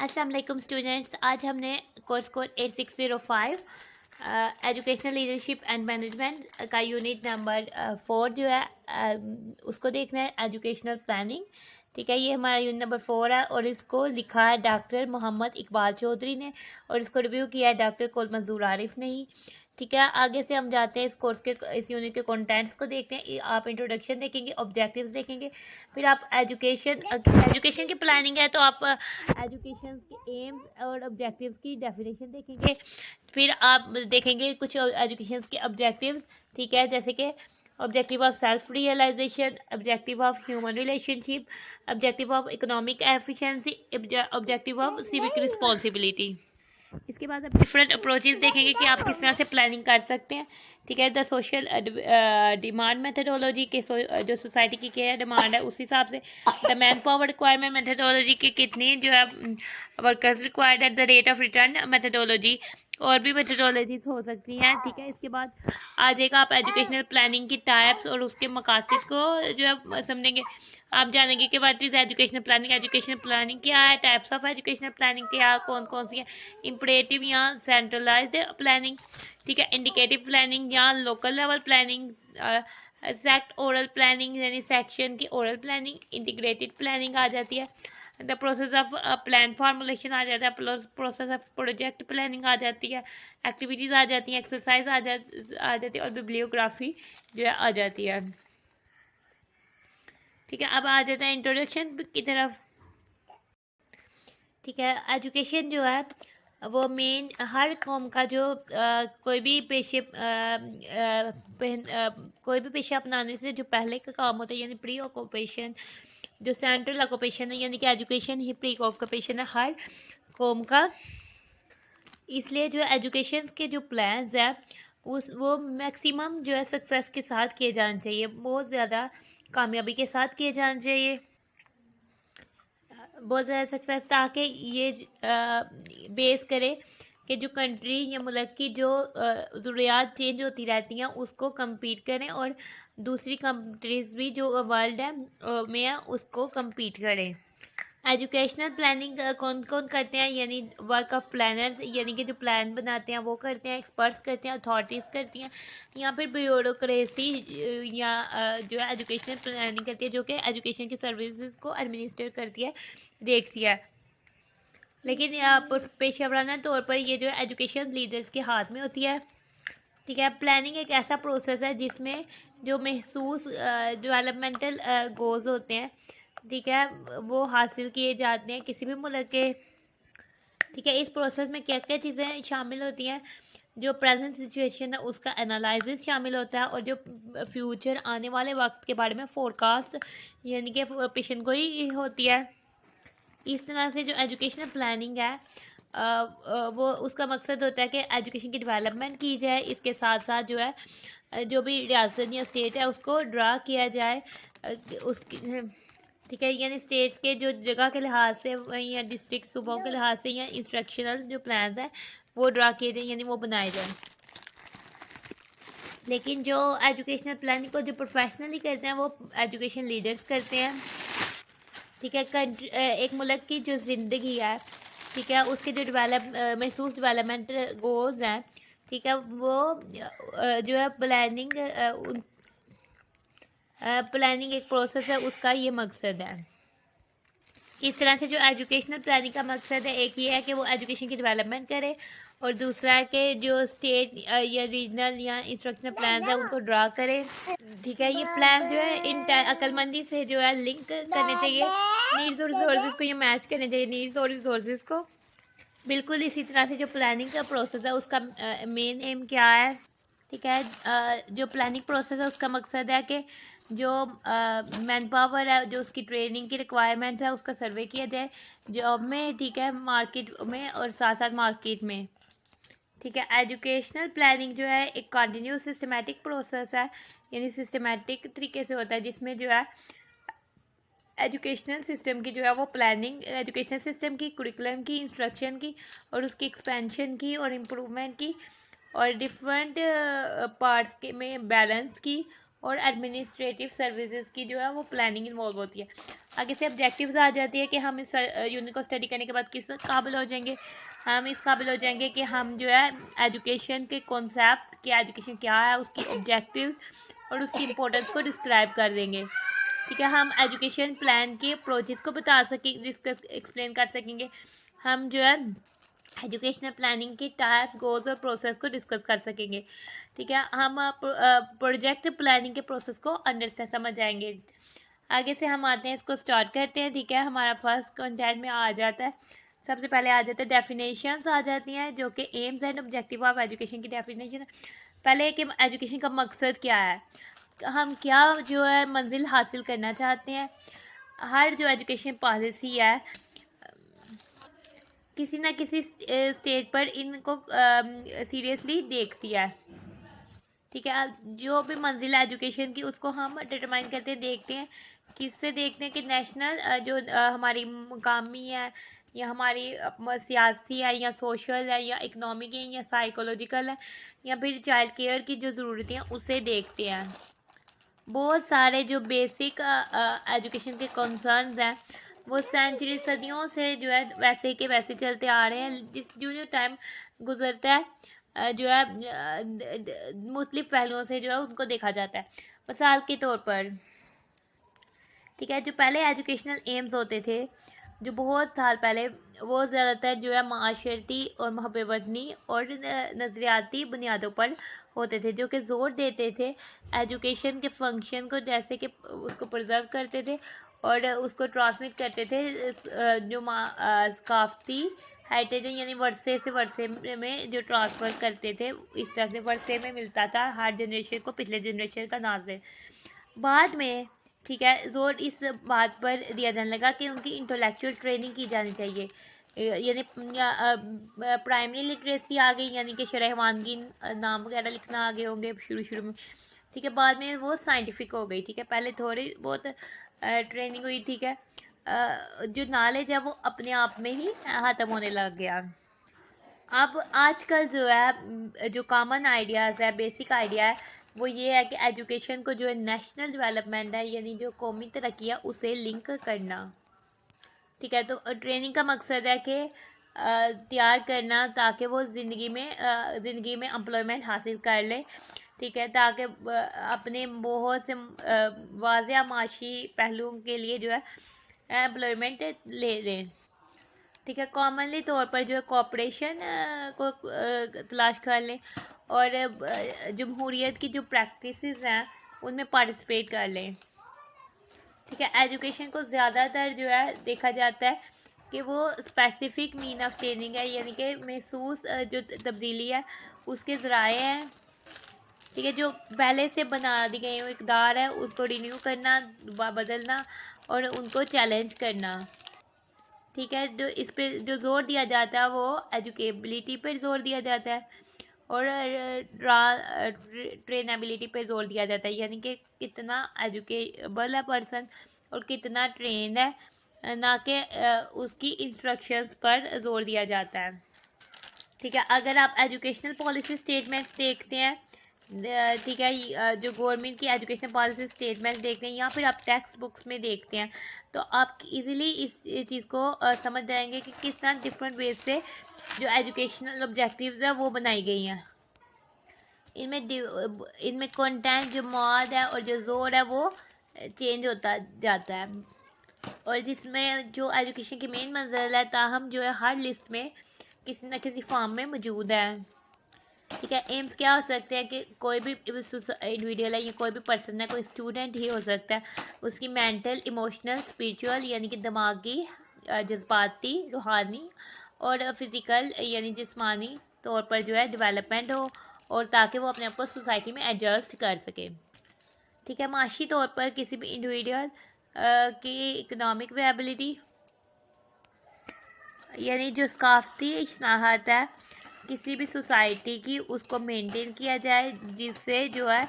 अस्सलाम वालेकुम स्टूडेंट्स, आज हमने course code 8605 educational leadership and management का यूनिट नंबर 4 जो है उसको देखना है, एजुकेशनल प्लानिंग। ठीक है, ये हमारा यूनिट नंबर 4 है और इसको लिखा है डॉक्टर मोहम्मद इकबाल चौधरी ने और इसको रिव्यू किया है डॉक्टर कुल मंजूर आरिफ ने ही। ठीक है, आगे से हम जाते हैं इस कोर्स के इस यूनिट के कंटेंट्स को देखते हैं। आप इंट्रोडक्शन देखेंगे, ऑब्जेक्टिव्स देखेंगे, फिर आप एजुकेशन की प्लानिंग है तो आप एजुकेशन के एम्स और ऑब्जेक्टिव्स की डेफिनेशन देखेंगे। फिर आप देखेंगे कुछ एजुकेशन के ऑब्जेक्टिव्स। ठीक है, जैसे कि objective of self realization, objective of human relationship, objective of economic efficiency, objective of civic responsibility. इसके बाद आप डिफरेंट अप्रोचेस देखेंगे कि आप किस तरह से प्लानिंग कर सकते हैं। ठीक है, द सोशल डिमांड मेथडोलॉजी के जो सोसाइटी की क्या डिमांड है उस हिसाब से, the man power requirement methodology के कितनी जो है workers required at the rate of return methodology, और भी मेथडोलॉजीज हो सकती हैं। ठीक है, इसके बाद आ जाएगा आप एजुकेशनल प्लानिंग की टाइप्स और उसके मकासद को जो है समझेंगे। आप जानेंगे कि व्हाट इज एजुकेशनल प्लानिंग क्या है, टाइप्स ऑफ एजुकेशनल प्लानिंग क्या कौन कौन सी है, इम्परेटिव या सेंट्रलाइज्ड प्लानिंग। ठीक है, इंडिकेटिव प्लानिंग या local level planning, sectoral planning यानी सेक्शन की ओरल प्लानिंग, इंटीग्रेटेड प्लानिंग आ जाती है, the process of plan formulation आ जाता है, प्रोसेस ऑफ प्रोजेक्ट प्लानिंग आ जाती है, एक्टिविटीज़ आ जाती हैं, एक्सरसाइज आ जाती है और बिब्लियोग्राफी जो है आ जाती है। ठीक है, अब आ जाता है इंट्रोडक्शन की तरफ। ठीक है, एजुकेशन जो है वो मेन हर कौम का जो कोई भी पेशा अपनाने से जो पहले का काम होता है यानी प्री ऑक्यूपेशन, जो सेंट्रल ऑक्यूपेशन है यानी कि एजुकेशन ही प्री ऑक्यूपेशन है हर कौम का। इसलिए जो एजुकेशन के जो प्लान्स है वो मैक्सिमम जो है सक्सेस के साथ किए जाने चाहिए, बहुत ज़्यादा कामयाबी के साथ किए जाने चाहिए, बहुत ज़्यादा सक्सेस, ताकि ये बेस करे कि जो कंट्री या मुल्क की जो ज़रूरियात चेंज होती रहती हैं उसको कम्पीट करें और दूसरी कंट्रीज़ भी जो वर्ल्ड है में है उसको कम्पीट करें। एजुकेशनल प्लानिंग कौन कौन करते हैं, यानी वर्क ऑफ प्लानर्स यानी कि जो प्लान बनाते हैं वो करते हैं, एक्सपर्ट्स करते हैं, अथॉरिटीज़ करती हैं, या फिर ब्यूरोक्रेसी या जो है एजुकेशनल प्लानिंग करती है जो कि एजुकेशन की सर्विसेज को एडमिनिस्टर करती है, देखती है। लेकिन पेशेवराना तौर पर ये जो है एजुकेशन लीडर्स के हाथ में होती है। ठीक है, प्लानिंग एक ऐसा प्रोसेस है जिसमें जो महसूस डेवलपमेंटल गोल्स होते हैं, ठीक है, वो हासिल किए जाते हैं किसी भी मुल्क के। ठीक है, इस प्रोसेस में क्या क्या चीज़ें शामिल होती हैं, जो प्रेजेंट सिचुएशन है उसका एनालिसिस शामिल होता है और जो फ्यूचर आने वाले वक्त के बारे में फोरकास्ट यानी कि पेशन गोई होती है। इस तरह से जो एजुकेशनल प्लानिंग है वो उसका मकसद होता है कि एजुकेशन की डेवलपमेंट की जाए, इसके साथ साथ जो है जो भी रियासत या स्टेट है उसको ड्रा किया जाए उसकी। ठीक है, यानी स्टेट्स के जो जगह के लिहाज से या डिस्ट्रिक्ट सूबों के लिहाज से या इंस्ट्रक्शनल जो प्लान्स हैं वो ड्रा किए जाए यानी वो बनाए जाए। लेकिन जो एजुकेशनल प्लानिंग को जो प्रोफेशनली करते हैं वो एजुकेशन लीडर्स करते हैं। ठीक है, एक मुल्क की जो ज़िंदगी है, ठीक है, उसके जो महसूस डेवलपमेंट गोल्स हैं, ठीक है, वो जो है प्लानिंग एक प्रोसेस है, उसका ये मकसद है। इस तरह से जो एजुकेशनल प्लानिंग का मकसद है, एक ये है कि वो एजुकेशन की डेवलपमेंट करे और दूसरा है कि जो स्टेट या रीजनल या इंस्ट्रक्शनल प्लान है उनको ड्रा करे। ठीक है, ये प्लान जो है इन अक्लमंदी से जो है लिंक करने चाहिए, नीड्स और रिसोर्सेज को ये मैच करने चाहिए, नीड्स और रिसोर्सेज को। बिल्कुल इसी तरह से जो प्लानिंग का प्रोसेस है उसका मेन एम क्या है। ठीक है, जो प्लानिंग प्रोसेस है उसका मकसद है कि जो मैन पावर है जो उसकी ट्रेनिंग की रिक्वायरमेंट है उसका सर्वे किया जाए जॉब में, ठीक है, मार्केट में और साथ साथ मार्केट में। ठीक है, एजुकेशनल प्लानिंग जो है एक कंटिन्यूस सिस्टमेटिक प्रोसेस है, यानी सिस्टमेटिक तरीके से होता है जिसमें जो है एजुकेशनल सिस्टम की जो है वो प्लानिंग एजुकेशनल सिस्टम की, कुरिकुलम की, इंस्ट्रक्शन की और उसकी एक्सपेंशन की और इम्प्रूवमेंट की और डिफरेंट पार्ट्स के में बैलेंस की और एडमिनिस्ट्रेटिव सर्विसेज की जो है वो प्लानिंग इन्वॉल्व होती है। आगे से ऑब्जेक्टिव्स आ जाती है कि हम इस यूनिट को स्टडी करने के बाद किस काबिल हो जाएंगे। हम इस काबिल हो जाएंगे कि हम जो है एजुकेशन के कॉन्सेप्ट कि एजुकेशन क्या है, उसकी ऑब्जेक्टिव्स और उसकी इम्पोर्टेंस को डिस्क्राइब कर देंगे। ठीक है, हम एजुकेशन प्लान के प्रोजेक्ट को बता सकेंगे, डिस्कस एक्सप्लेन कर सकेंगे। हम जो है एजुकेशनल प्लानिंग के टाइप्स, गोल्स और प्रोसेस को डिस्कस कर सकेंगे। ठीक है, हम प्रोजेक्ट प्लानिंग के प्रोसेस को अंडरस्टैंड समझ जाएंगे। आगे से हम आते हैं, इसको स्टार्ट करते हैं। ठीक है, हमारा फर्स्ट कंटेंट में आ जाता है, सबसे पहले आ जाता है डेफिनेशंस आ जाती हैं, जो कि AIIMS and objective of education की डेफिनेशन। पहले कि एजुकेशन का मकसद क्या है, हम क्या जो है मंजिल हासिल करना चाहते हैं। हर जो एजुकेशन पॉलिसी है किसी ना किसी स्टेज पर इनको सीरियसली देखती है। ठीक है, जो भी मंजिल है एजुकेशन की उसको हम डिटरमाइन करते हैं, देखते हैं किससे देखते हैं कि नेशनल जो हमारी मुकामी है या हमारी सियासी है या सोशल है या इकनॉमिक है या साइकोलॉजिकल है या फिर चाइल्ड केयर की जो ज़रूरतें हैं उसे देखते हैं। बहुत सारे जो बेसिक एजुकेशन के कंसर्न्स हैं वो सेंचुरी सदियों से जो है वैसे के वैसे चलते आ रहे हैं। जिस जो टाइम गुजरता है जो है मुख्तलिफ पहलुओं से जो है उनको देखा जाता है। मिसाल के तौर पर, ठीक है, जो पहले एजुकेशनल एम्स होते थे जो बहुत साल पहले, वो ज़्यादातर जो है माशरती और महबवतनी और नज़रियाती बुनियादों पर होते थे, जो कि ज़ोर देते थे एजुकेशन के फंक्शन को, जैसे कि उसको प्रिजर्व करते थे और उसको ट्रांसमिट करते थे जो सकाफती हेरिटेज यानी वर्षे से वर्षे में जो ट्रांसफ़र करते थे, इस तरह से वर्षे में मिलता था हर जनरेशन को पिछले जनरेशन का नाज़िर। बाद में, ठीक है, जोर इस बात पर दिया जाने लगा कि उनकी इंटेलेक्चुअल ट्रेनिंग की जानी चाहिए, यानी प्राइमरी लिटरेसी आ गई, यानी कि शरहवानगी नाम वगैरह लिखना आगे होंगे शुरू में। ठीक है, बाद में वो साइंटिफिक हो गई। ठीक है, पहले थोड़ी बहुत ट्रेनिंग हुई। ठीक है, जो नॉलेज है वो अपने आप में ही ख़त्म होने लग गया। अब आजकल जो है जो कॉमन आइडियाज़ है, बेसिक आइडिया है, वो ये है कि एजुकेशन को जो है नेशनल डेवलपमेंट है, यानी जो कौमी तरक्की है, उसे लिंक करना। ठीक है, तो ट्रेनिंग का मकसद है कि तैयार करना ताकि वो ज़िंदगी में एम्प्लॉयमेंट हासिल कर लें। ठीक है, ताकि अपने बहुत से वाज़ेह माशी पहलुओं के लिए जो है एम्प्लॉयमेंट ले लें। ठीक है, कॉमनली तौर पर जो है कॉपरेशन को तलाश कर लें और जमहूरियत की जो प्रैक्टिसेस हैं उनमें पार्टिसिपेट कर लें। ठीक है, एजुकेशन को ज़्यादातर जो है देखा जाता है कि वो स्पेसिफिक मीन ऑफ ट्रेनिंग है, यानी कि महसूस जो तब्दीली है उसके ज़राए हैं। ठीक है, जो पहले से बना दी गई इक़दार है उसको रिन्यू करना, बदलना और उनको चैलेंज करना। ठीक है, जो इस पे जो जोर दिया जाता है वो एजुकेबिलिटी पर जोर दिया जाता है और ट्रेनेबिलिटी पे जोर दिया जाता है, यानी कि कितना एजुकेबल है पर्सन और कितना ट्रेंड है, ना कि उसकी इंस्ट्रक्शंस पर जोर दिया जाता है। ठीक है, अगर आप एजुकेशनल पॉलिसी स्टेटमेंट्स देखते हैं, ठीक है, जो गवर्नमेंट की एजुकेशन पॉलिसी स्टेटमेंट्स देखते हैं या फिर आप टेक्स्ट बुक्स में देखते हैं, तो आप इजीली इस चीज़ को समझ जाएंगे कि किस तरह डिफरेंट वेज से जो एजुकेशनल ऑब्जेक्टिव्स है वो बनाई गई हैं। इनमें कंटेंट, जो मौद है और जो जोर है वो चेंज होता जाता है, और जिसमें जो एजुकेशन की मेन मंजिल है ताहम जो है हर लिस्ट में किसी न किसी फॉर्म में मौजूद है। ठीक है, एम्स क्या हो सकते हैं कि कोई भी इंडिविजुअल है या कोई भी पर्सन है, कोई स्टूडेंट ही हो सकता है, उसकी मेंटल, इमोशनल, स्पिरिचुअल यानी कि दिमागी, जज्बाती, रूहानी और फिज़िकल यानी जिस्मानी तौर पर जो है डेवलपमेंट हो, और ताकि वो अपने आप को सोसाइटी में एडजस्ट कर सके। ठीक है, माशी तौर पर किसी भी इंडिविजुअल की इकनॉमिक वेबिलिटी यानी जो सकाफती शनाख्त है किसी भी सोसाइटी की, उसको मेंटेन किया जाए, जिससे जो है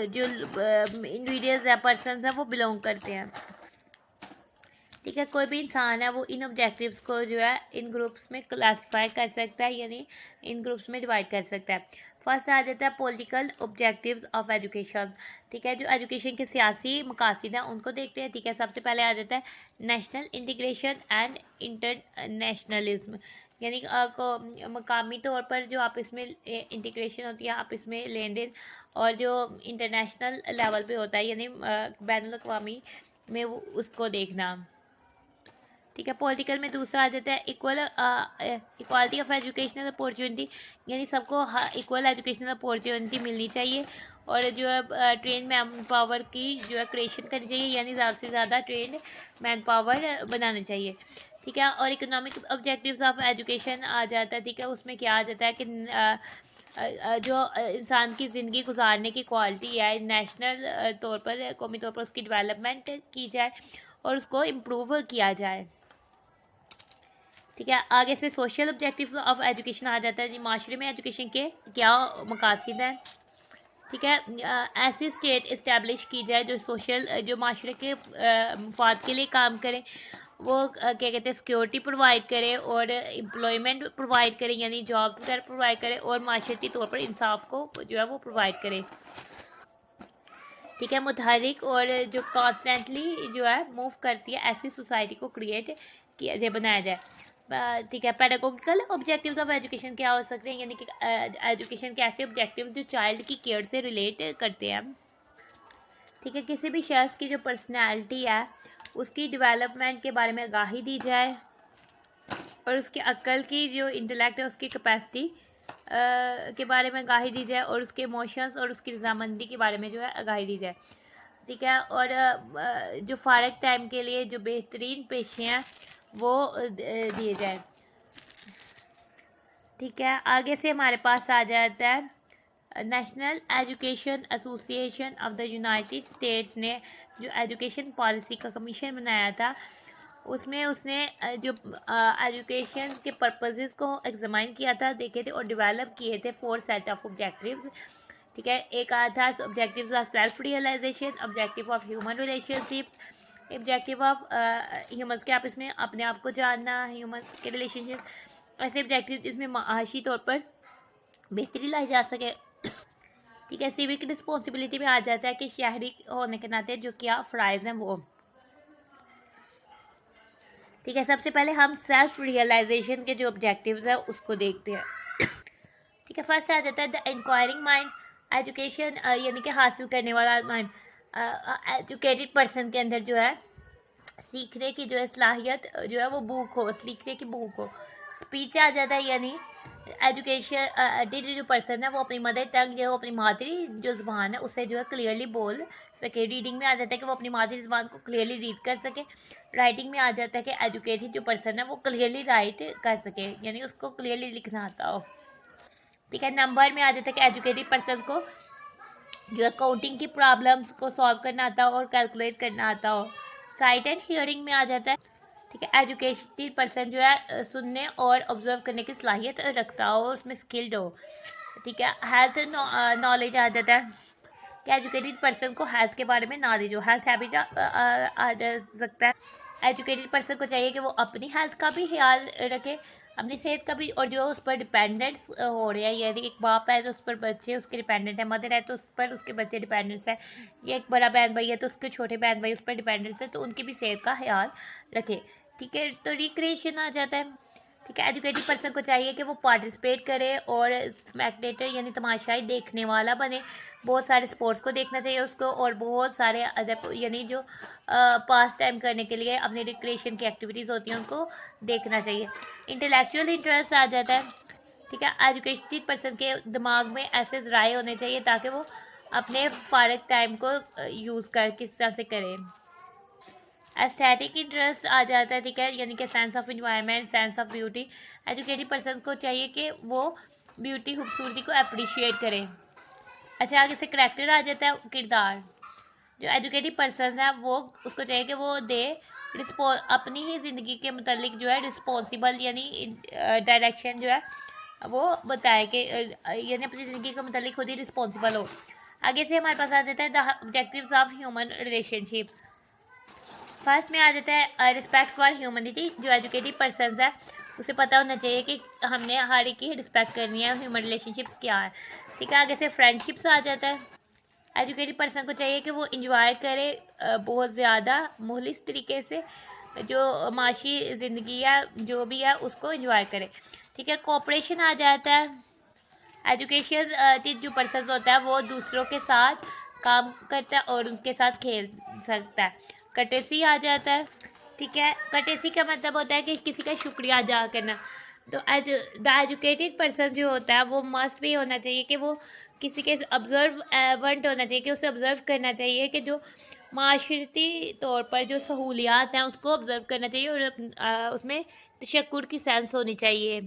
जो इंडिविजुअल्स या पर्सनस हैं वो बिलोंग करते हैं। ठीक है, कोई भी इंसान है वो इन ऑब्जेक्टिव्स को जो है इन ग्रुप्स में क्लासीफाई कर सकता है, यानी इन ग्रुप्स में डिवाइड कर सकता है। फर्स्ट आ जाता है पॉलिटिकल ऑब्जेक्टिव्स ऑफ एजुकेशन। ठीक है, जो एजुकेशन के सियासी मकासद हैं उनको देखते हैं। ठीक है, सबसे पहले आ जाता है नेशनल इंटीग्रेशन एंड इंटरनेशनलिज्म, यानी मकामी तौर पर जो आपस में इंटीग्रेशन होती है, आपस में लेन देन, और जो इंटरनेशनल लेवल पे होता है यानी बैनुल अक़वामी में वो उसको देखना। ठीक है, पॉलिटिकल में दूसरा आ जाता है इक्वालिटी ऑफ एजुकेशनल अपॉर्चुनिटी, यानी सबको इक्वल एजुकेशनल अपॉर्चुनिटी मिलनी चाहिए, और जो है ट्रेन मैन पावर की जो है क्रिएशन करनी चाहिए, यानी ज़्यादा से ज़्यादा ट्रेन मैन पावर बनाना चाहिए। ठीक है, और इकोनॉमिक ऑब्जेक्टिव्स ऑफ एजुकेशन आ जाता है। ठीक है, उसमें क्या आ जाता है कि जो इंसान की ज़िंदगी गुजारने की क्वालिटी है, नेशनल तौर पर, कौमी तौर पर उसकी डेवलपमेंट की जाए और उसको इम्प्रूव किया जाए। ठीक है, आगे से सोशल ऑब्जेक्टिव ऑफ एजुकेशन आ जाता है। माशरे में एजुकेशन के क्या मकासद हैं। ठीक है, ऐसी स्टेट इस्टेब्लिश की जाए जो सोशल जो माशरे के मफाद के लिए काम करे, वो क्या कहते हैं सिक्योरिटी प्रोवाइड करे और एम्प्लॉयमेंट प्रोवाइड करे, यानी जॉब वगैरह प्रोवाइड करे, और माशरती तौर पर इंसाफ को जो है वो प्रोवाइड करे। ठीक है, मुतहरिक और जो कॉन्स्टेंटली जो है मूव करती है, ऐसी सोसाइटी को क्रिएट किया जाए, बनाया जाए। ठीक है, पेडागोगिकल ऑब्जेक्टिव्स ऑफ एजुकेशन क्या हो सकते हैं, यानी कि एजुकेशन के ऐसे ऑब्जेक्टिव जो चाइल्ड की केयर से रिलेट करते हैं। ठीक है, किसी भी शख्स की जो पर्सनैलिटी है उसकी डेवलपमेंट के बारे में आगाही दी जाए, और उसके अक्ल की जो इंटेलेक्ट है उसकी कैपेसिटी के बारे में आगाही दी जाए, और उसके इमोशंस और उसकी रजामंदी के बारे में जो है आगाही दी जाए। ठीक है, और जो फारग टाइम के लिए जो बेहतरीन पेशे हैं वो दिए जाए। ठीक है, आगे से हमारे पास आ जाता है national education association of the United states ने जो एजुकेशन पॉलिसी का कमीशन बनाया था, उसमें उसने जो एजुकेशन के पर्पसेस को एग्जामाइन किया था, देखे थे और डेवलप किए थे 4 सेट ऑफ ऑब्जेक्टिव्स। ठीक है, एक आया था objectives of self realization, objective of human relationships, objective of humans के आपस में अपने आप को जानना, ह्यूमन्स के रिलेशनशिप, ऐसे ऑब्जेक्टिव जिसमें माशी तौर पर बेहतरी लाई जा सके। ठीक है, सिविक रिस्पॉन्सिबिलिटी में आ जाता है कि शहरी होने के नाते जो क्या फ़राइज़ हैं वो। ठीक है, सबसे पहले हम सेल्फ रियलाइजेशन के जो ऑब्जेक्टिव्स हैं उसको देखते हैं। ठीक है, फर्स्ट आ जाता है द इंक्वायरिंग माइंड, एजुकेशन यानी कि हासिल करने वाला माइंड, एजुकेटेड पर्सन के अंदर जो है सीखने की जो है सलाहियत जो है वो भूख हो, सीखने की भूख हो। स्पीच आ जाता है, यानी एजुकेशन जो पर्सन है वो अपनी मदर टंग जो है अपनी मादरी जो ज़बान है उसे जो है क्लियरली बोल सके। रीडिंग में आ जाता है कि वो अपनी मादरी ज़बान को क्लियरली रीड कर सके। राइटिंग में आ जाता है कि एजुकेटेड जो पर्सन है वो क्लियरली राइट कर सके, यानी उसको क्लियरली लिखना आता हो। ठीक है, नंबर में आ जाता है कि एजुकेटेड पर्सन को जो है काउंटिंग की प्रॉब्लम्स को सॉल्व करना आता हो और कैलकुलेट करना आता हो। साइट एंड हियरिंग में आ जाता है, ठीक है, एजुकेटेड पर्सन जो है सुनने और ऑब्जर्व करने की सलाहियत रखता हो, उसमें स्किल्ड हो। ठीक है, हेल्थ नॉलेज आ जाता है कि एजुकेटेड पर्सन को हेल्थ के बारे में नॉलेज हो, हेल्थ हैबिट आ जा सकता है। एजुकेटेड पर्सन को चाहिए कि वो अपनी हेल्थ का भी ख्याल रखे, अपनी सेहत का भी, और जो उस पर डिपेंडेंट्स हो रहे हैं, यदि एक बाप है तो उस पर बच्चे उसके डिपेंडेंट है, मदर है तो उस पर उसके बच्चे डिपेंडेंट्स हैं, या एक बड़ा बहन भाई है तो उसके छोटे बहन भाई उस पर डिपेंडेंट्स है, तो उनकी भी सेहत का ख्याल रखे। ठीक है, तो रिक्रिएशन आ जाता है। ठीक है, एजुकेटेड पर्सन को चाहिए कि वो पार्टिसिपेट करे और स्पेक्टेटर यानी तमाशाई देखने वाला बने, बहुत सारे स्पोर्ट्स को देखना चाहिए उसको, और बहुत सारे अदर यानी जो पास टाइम करने के लिए अपनी रिक्रिएशन की एक्टिविटीज़ होती हैं उनको देखना चाहिए। इंटेलेक्चुअल इंटरेस्ट आ जाता है। ठीक है, एजुकेटेड पर्सन के दिमाग में ऐसे ज़राए होने चाहिए ताकि वो अपने फारग टाइम को यूज़ कर किस तरह से करें। एस्थेटिक इंटरेस्ट आ जाता है, ठीक है, यानी कि sense of environment, sense of beauty. Educated person को चाहिए कि वो ब्यूटी खूबसूरती को अप्रिशिएट करें। अच्छा, आगे से करैक्टर आ जाता है, किरदार। जो एजुकेटेड पर्सन है वो उसको चाहिए कि वो दे अपनी ही ज़िंदगी के मतलब जो है रिस्पॉन्सिबल यानी डायरेक्शन जो है वो बताए कि यानी अपनी ज़िंदगी के मतलब खुद ही रिस्पॉन्सिबल हो। आगे से हमारे पास आ जाता है the objectives of human relationships. First में आ जाता है रिस्पेक्ट फॉर ह्यूमनिटी। जो एजुकेटेड पर्सन है उसे पता होना चाहिए कि हमने हर एक की रिस्पेक्ट करनी है, ह्यूमन रिलेशनशिप्स क्या है। ठीक है, आगे से फ्रेंडशिप्स आ जाता है। एजुकेटेड पर्सन को चाहिए कि वो इंजॉय करे बहुत ज़्यादा मुखलिस तरीके से जो माशी ज़िंदगी है जो भी है उसको इंजॉय करे। ठीक है, कोऑपरेशन आ जाता है। एजुकेशन जो पर्सन होता है वो दूसरों के साथ काम करता है और उनके साथ खेल सकता है। कटेसी आ जाता है। ठीक है, कटेसी का मतलब होता है कि किसी का शुक्रिया अदा करना। तो द एजुकेटेड पर्सन जो होता है वो मस्ट भी होना चाहिए कि वो किसी के ऑब्जर्वेंट होना चाहिए, कि उसे ऑब्जर्व करना चाहिए कि जो माशरती तौर पर जो सहूलियात हैं उसको ऑब्जर्व करना चाहिए और उसमें तशक्कुर की सेंस होनी चाहिए।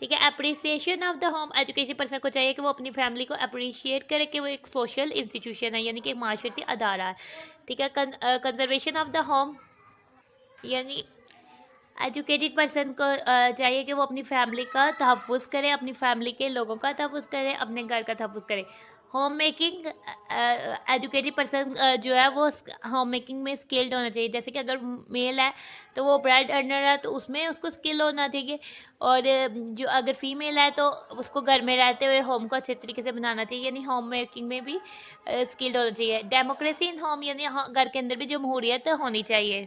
ठीक है, appreciation of the home. Education person को चाहिए कि वो अपनी फैमिली को अप्रिशिएट करे कि वो एक सोशल इंस्टीट्यूशन है, यानी कि एक माशरती अदारा है। ठीक है, कंजर्वेशन ऑफ द होम, यानी एजुकेटेड पर्सन को चाहिए कि वो अपनी फैमिली का तहफ़्फ़ुज़ करे, अपनी फैमिली के लोगों का तहफ़्फ़ुज़ करे, अपने घर का तहफ़्फ़ुज़ करे। होम मेकिंग, एजुकेटेड पर्सन जो है वो होम मेकिंग में स्किल्ड होना चाहिए। जैसे कि अगर मेल है तो वो ब्रेड अर्नर है तो उसमें उसको स्किल होना चाहिए, और जो अगर फीमेल है तो उसको घर में रहते हुए होम को अच्छे तरीके से बनाना चाहिए, यानी होम मेकिंग में भी स्किल्ड होना चाहिए। डेमोक्रेसी इन होम, यानी घर के अंदर भी जमहूरियत होनी चाहिए,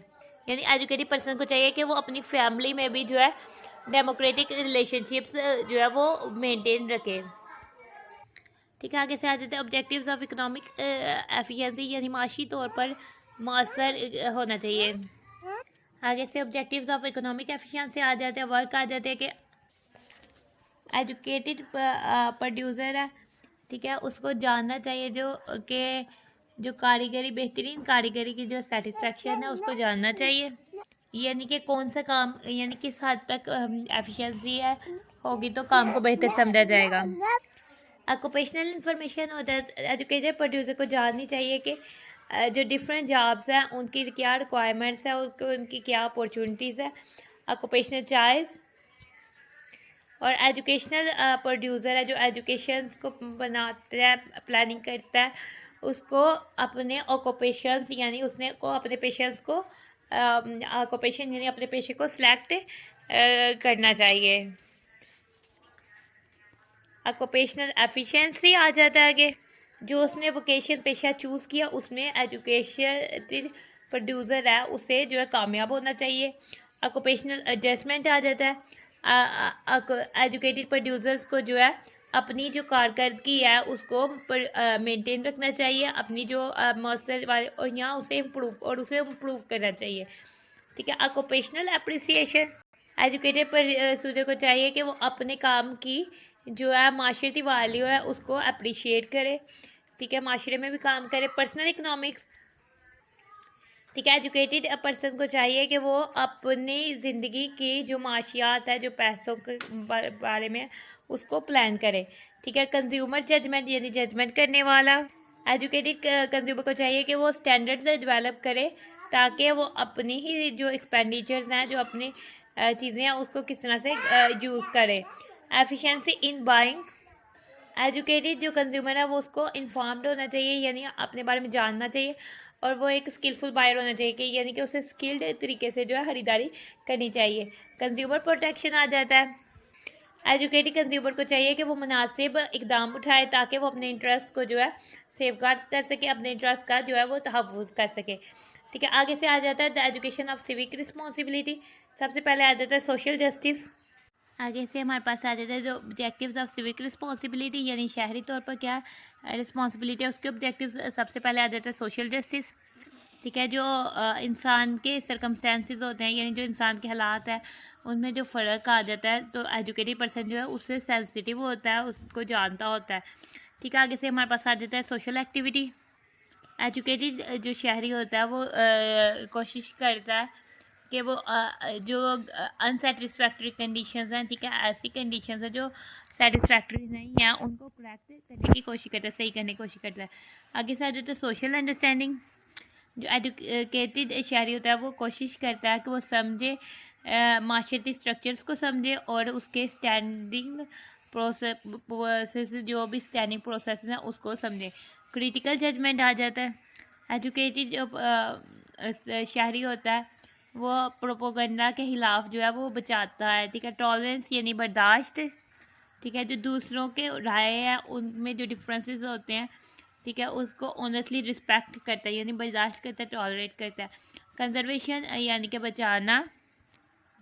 यानी एजुकेटेड पर्सन को चाहिए कि वो अपनी फैमिली में भी जो है डेमोक्रेटिक रिलेशनशिप्स जो है वो मेंटेन रखे। ठीक है, आगे से आ जाते हैं ऑब्जेक्टिव्स ऑफ इकोनॉमिक एफिशिएंसी, यानी माशी तौर पर मौसर होना चाहिए। आगे से ऑब्जेक्टिव्स ऑफ इकोनॉमिक एफिशिएंसी आ जाते हैं। वर्क आ जाते हैं कि एजुकेटेड प्रोड्यूसर है, ठीक है, उसको जानना चाहिए जो कारीगरी, बेहतरीन कारीगरी की जो सेटिस्फेक्शन है उसको जानना चाहिए, यानी कि कौन सा काम, यानी किस हद तक एफिशिएंसी है होगी तो काम को बेहतर समझा जाएगा। ऑक्यूपेशनल इंफॉर्मेशन होता है। एजुकेटेड प्रोड्यूसर को जाननी चाहिए कि जो डिफरेंट जॉब्स हैं उनकी क्या रिक्वायरमेंट्स है, उनकी क्या अपॉर्चुनिटीज़ है। ऑक्यूपेशनल चॉइस, और एजुकेशनल प्रोड्यूसर है जो एजुकेशन को बनाता है, प्लानिंग करता है, उसको अपने ऑक्यूपेशंस, यानी उसने को अपने पेशेंट्स को ऑक्यूपेशन यानी अपने पेशे को सिलेक्ट करना चाहिए। ऑक्यूपेशनल एफिशिएंसी आ जाता है आगे। जो उसने वोकेशन पेशा चूज़ किया उसमें एजुकेशन प्रोड्यूसर है उसे जो है कामयाब होना चाहिए। ऑक्यूपेशनल एडजस्टमेंट आ जाता है। एजुकेटेड प्रोड्यूसर्स को जो है अपनी जो कारकर्दगी है उसको मेंटेन रखना चाहिए, अपनी जो मौसर वाले और यहाँ उसे इम्प्रूव करना चाहिए। ठीक है, ऑक्यूपेशनल एप्रिसिएशन, एजुकेटेड प्रोड्यूसर को चाहिए कि वो अपने काम की जो है माशरती वैल्यू है उसको अप्रिशिएट करे। ठीक है, माशरे में भी काम करे। पर्सनल इकोनॉमिक्स, ठीक है, एजुकेटेड पर्सन को चाहिए कि वो अपनी ज़िंदगी की जो माशियात है, जो पैसों के बारे में उसको प्लान करे। ठीक है, कंज्यूमर जजमेंट, यानी जजमेंट करने वाला। एजुकेटेड कंज्यूमर को चाहिए कि वो स्टैंडर्ड्स डेवलप करे ताकि वो अपनी ही जो एक्सपेंडिचर्स हैं, जो अपनी चीज़ें हैं उसको किस तरह से यूज़ करे। एफिशिएंसी इन बाइंग, एजुकेटेड जो कंज्यूमर है वो उसको इन्फॉर्म्ड होना चाहिए, यानी अपने बारे में जानना चाहिए, और वो एक स्किलफुल बायर होना चाहिए, कि यानी कि उसे स्किल्ड तरीके से जो है खरीदारी करनी चाहिए। कंज्यूमर प्रोटेक्शन आ जाता है। एजुकेटेड कंज्यूमर को चाहिए कि वो मुनासिब इकदाम उठाए ताकि वो अपने इंटरेस्ट को जो है सेफगार्ड कर सके, अपने इंटरेस्ट का जो है वो तहफ़्फ़ुज़ कर सके। ठीक है, आगे से आ जाता है the education of civic responsibility. सबसे पहले आ जाता है सोशल जस्टिस। आगे से हमारे पास आ जाता है जो ऑब्जेक्टिव्स ऑफ सिविक रिस्पॉन्सिबिलिटी, यानी शहरी तौर पर क्या रिस्पॉन्सिबिलिटी है उसके ऑब्जेक्टिव्स। सबसे पहले आ जाता है सोशल जस्टिस। ठीक है, जो इंसान के सर्कमस्टेंसेस होते हैं, यानी जो इंसान के हालात हैं उनमें जो फ़र्क आ जाता है, तो एजुकेटेड पर्सन जो है उससे सेंसिटिव होता है, उसको जानता होता है। ठीक है, आगे से हमारे पास आ जाता है सोशल एक्टिविटी। एजुकेटेड जो शहरी होता है वो कोशिश करता है कि वो जो अनसेटिस्फैक्ट्री कंडीशंस हैं, ठीक है, ऐसी कंडीशंस हैं जो सेटिस्फैक्ट्री नहीं है उनको करेक्ट करने की कोशिश करता है, सही करने की कोशिश करता है। आगे से आ जाता है सोशल अंडरस्टैंडिंग। जो एजुकेटेड शहरी होता है वो कोशिश करता है कि वो समझे, माशरती स्ट्रक्चर्स को समझे और उसके स्टैंडिंग प्रोसेस जो भी स्टैंडिंग प्रोसेस हैं उसको समझे। क्रिटिकल जजमेंट आ जाता है। एजुकेटेड जो शहरी होता है वो प्रोपोगंडा के खिलाफ जो है वो बचाता है, ठीक है। टॉलरेंस यानी बर्दाश्त, ठीक है। जो दूसरों के राय है उनमें जो डिफरेंसेस होते हैं, ठीक है, उसको ऑनेस्टली रिस्पेक्ट करता है यानी बर्दाश्त करता है, टॉलरेट करता है। कंजर्वेशन यानी कि बचाना,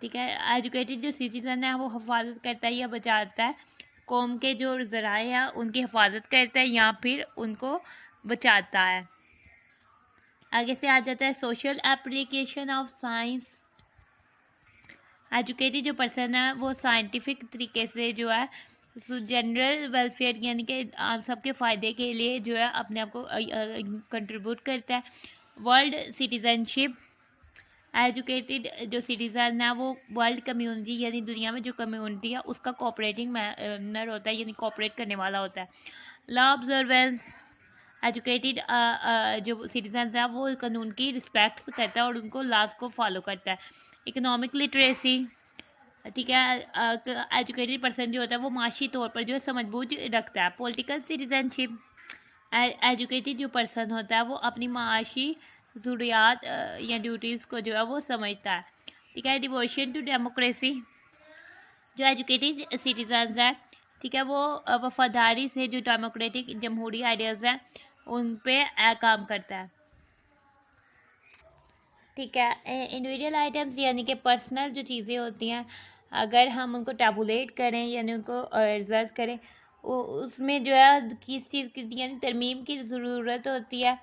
ठीक है। एजुकेटेड जो सिटीजन है वो हिफाजत करता है या बचाता है, कौम के जो ज़राए हैं उनकी हिफाजत करता है या फिर उनको बचाता है। आगे से आ जाता है social application of science. Educated जो पर्सन है वो साइंटिफिक तरीके से जो है जनरल वेलफेयर यानी कि सबके फ़ायदे के लिए जो है अपने आप को कंट्रीब्यूट करता है। वर्ल्ड सिटीजनशिप, एजुकेटेड जो सिटीज़न है वो वर्ल्ड कम्युनिटी यानी दुनिया में जो कम्युनिटी है उसका कोऑपरेटिंग मैनर होता है यानी कोऑपरेट करने वाला होता है। लॉ ऑब्जर्वेंस, एजुकेटेड जो सिटीजन है वो कानून की रिस्पेक्ट करता है और उनको लॉज को फॉलो करता है। इकोनॉमिक लिटरेसी, ठीक है, एजुकेटेड पर्सन जो होता है वो माशी तौर पर जो है समझबूझ रखता है। पॉलिटिकल सिटीजनशिप, एजुकेटेड जो पर्सन होता है वो अपनी माशी ज़रूरियात या ड्यूटीज़ को जो है वो समझता है, ठीक है। डिवोशन टू डेमोक्रेसी, जो एजुकेटेड सिटीजन है, ठीक है, वो वफादारी से जो डेमोक्रेटिक जमहूरी आइडियाज़ हैं उन पे काम करता है, ठीक है। इंडिविजुअल आइटम्स यानी कि पर्सनल जो चीज़ें होती हैं अगर हम उनको टैबुलेट करें यानी उनको रिजर्व करें उसमें जो है किस चीज़ की यानी तरमीम की ज़रूरत होती है,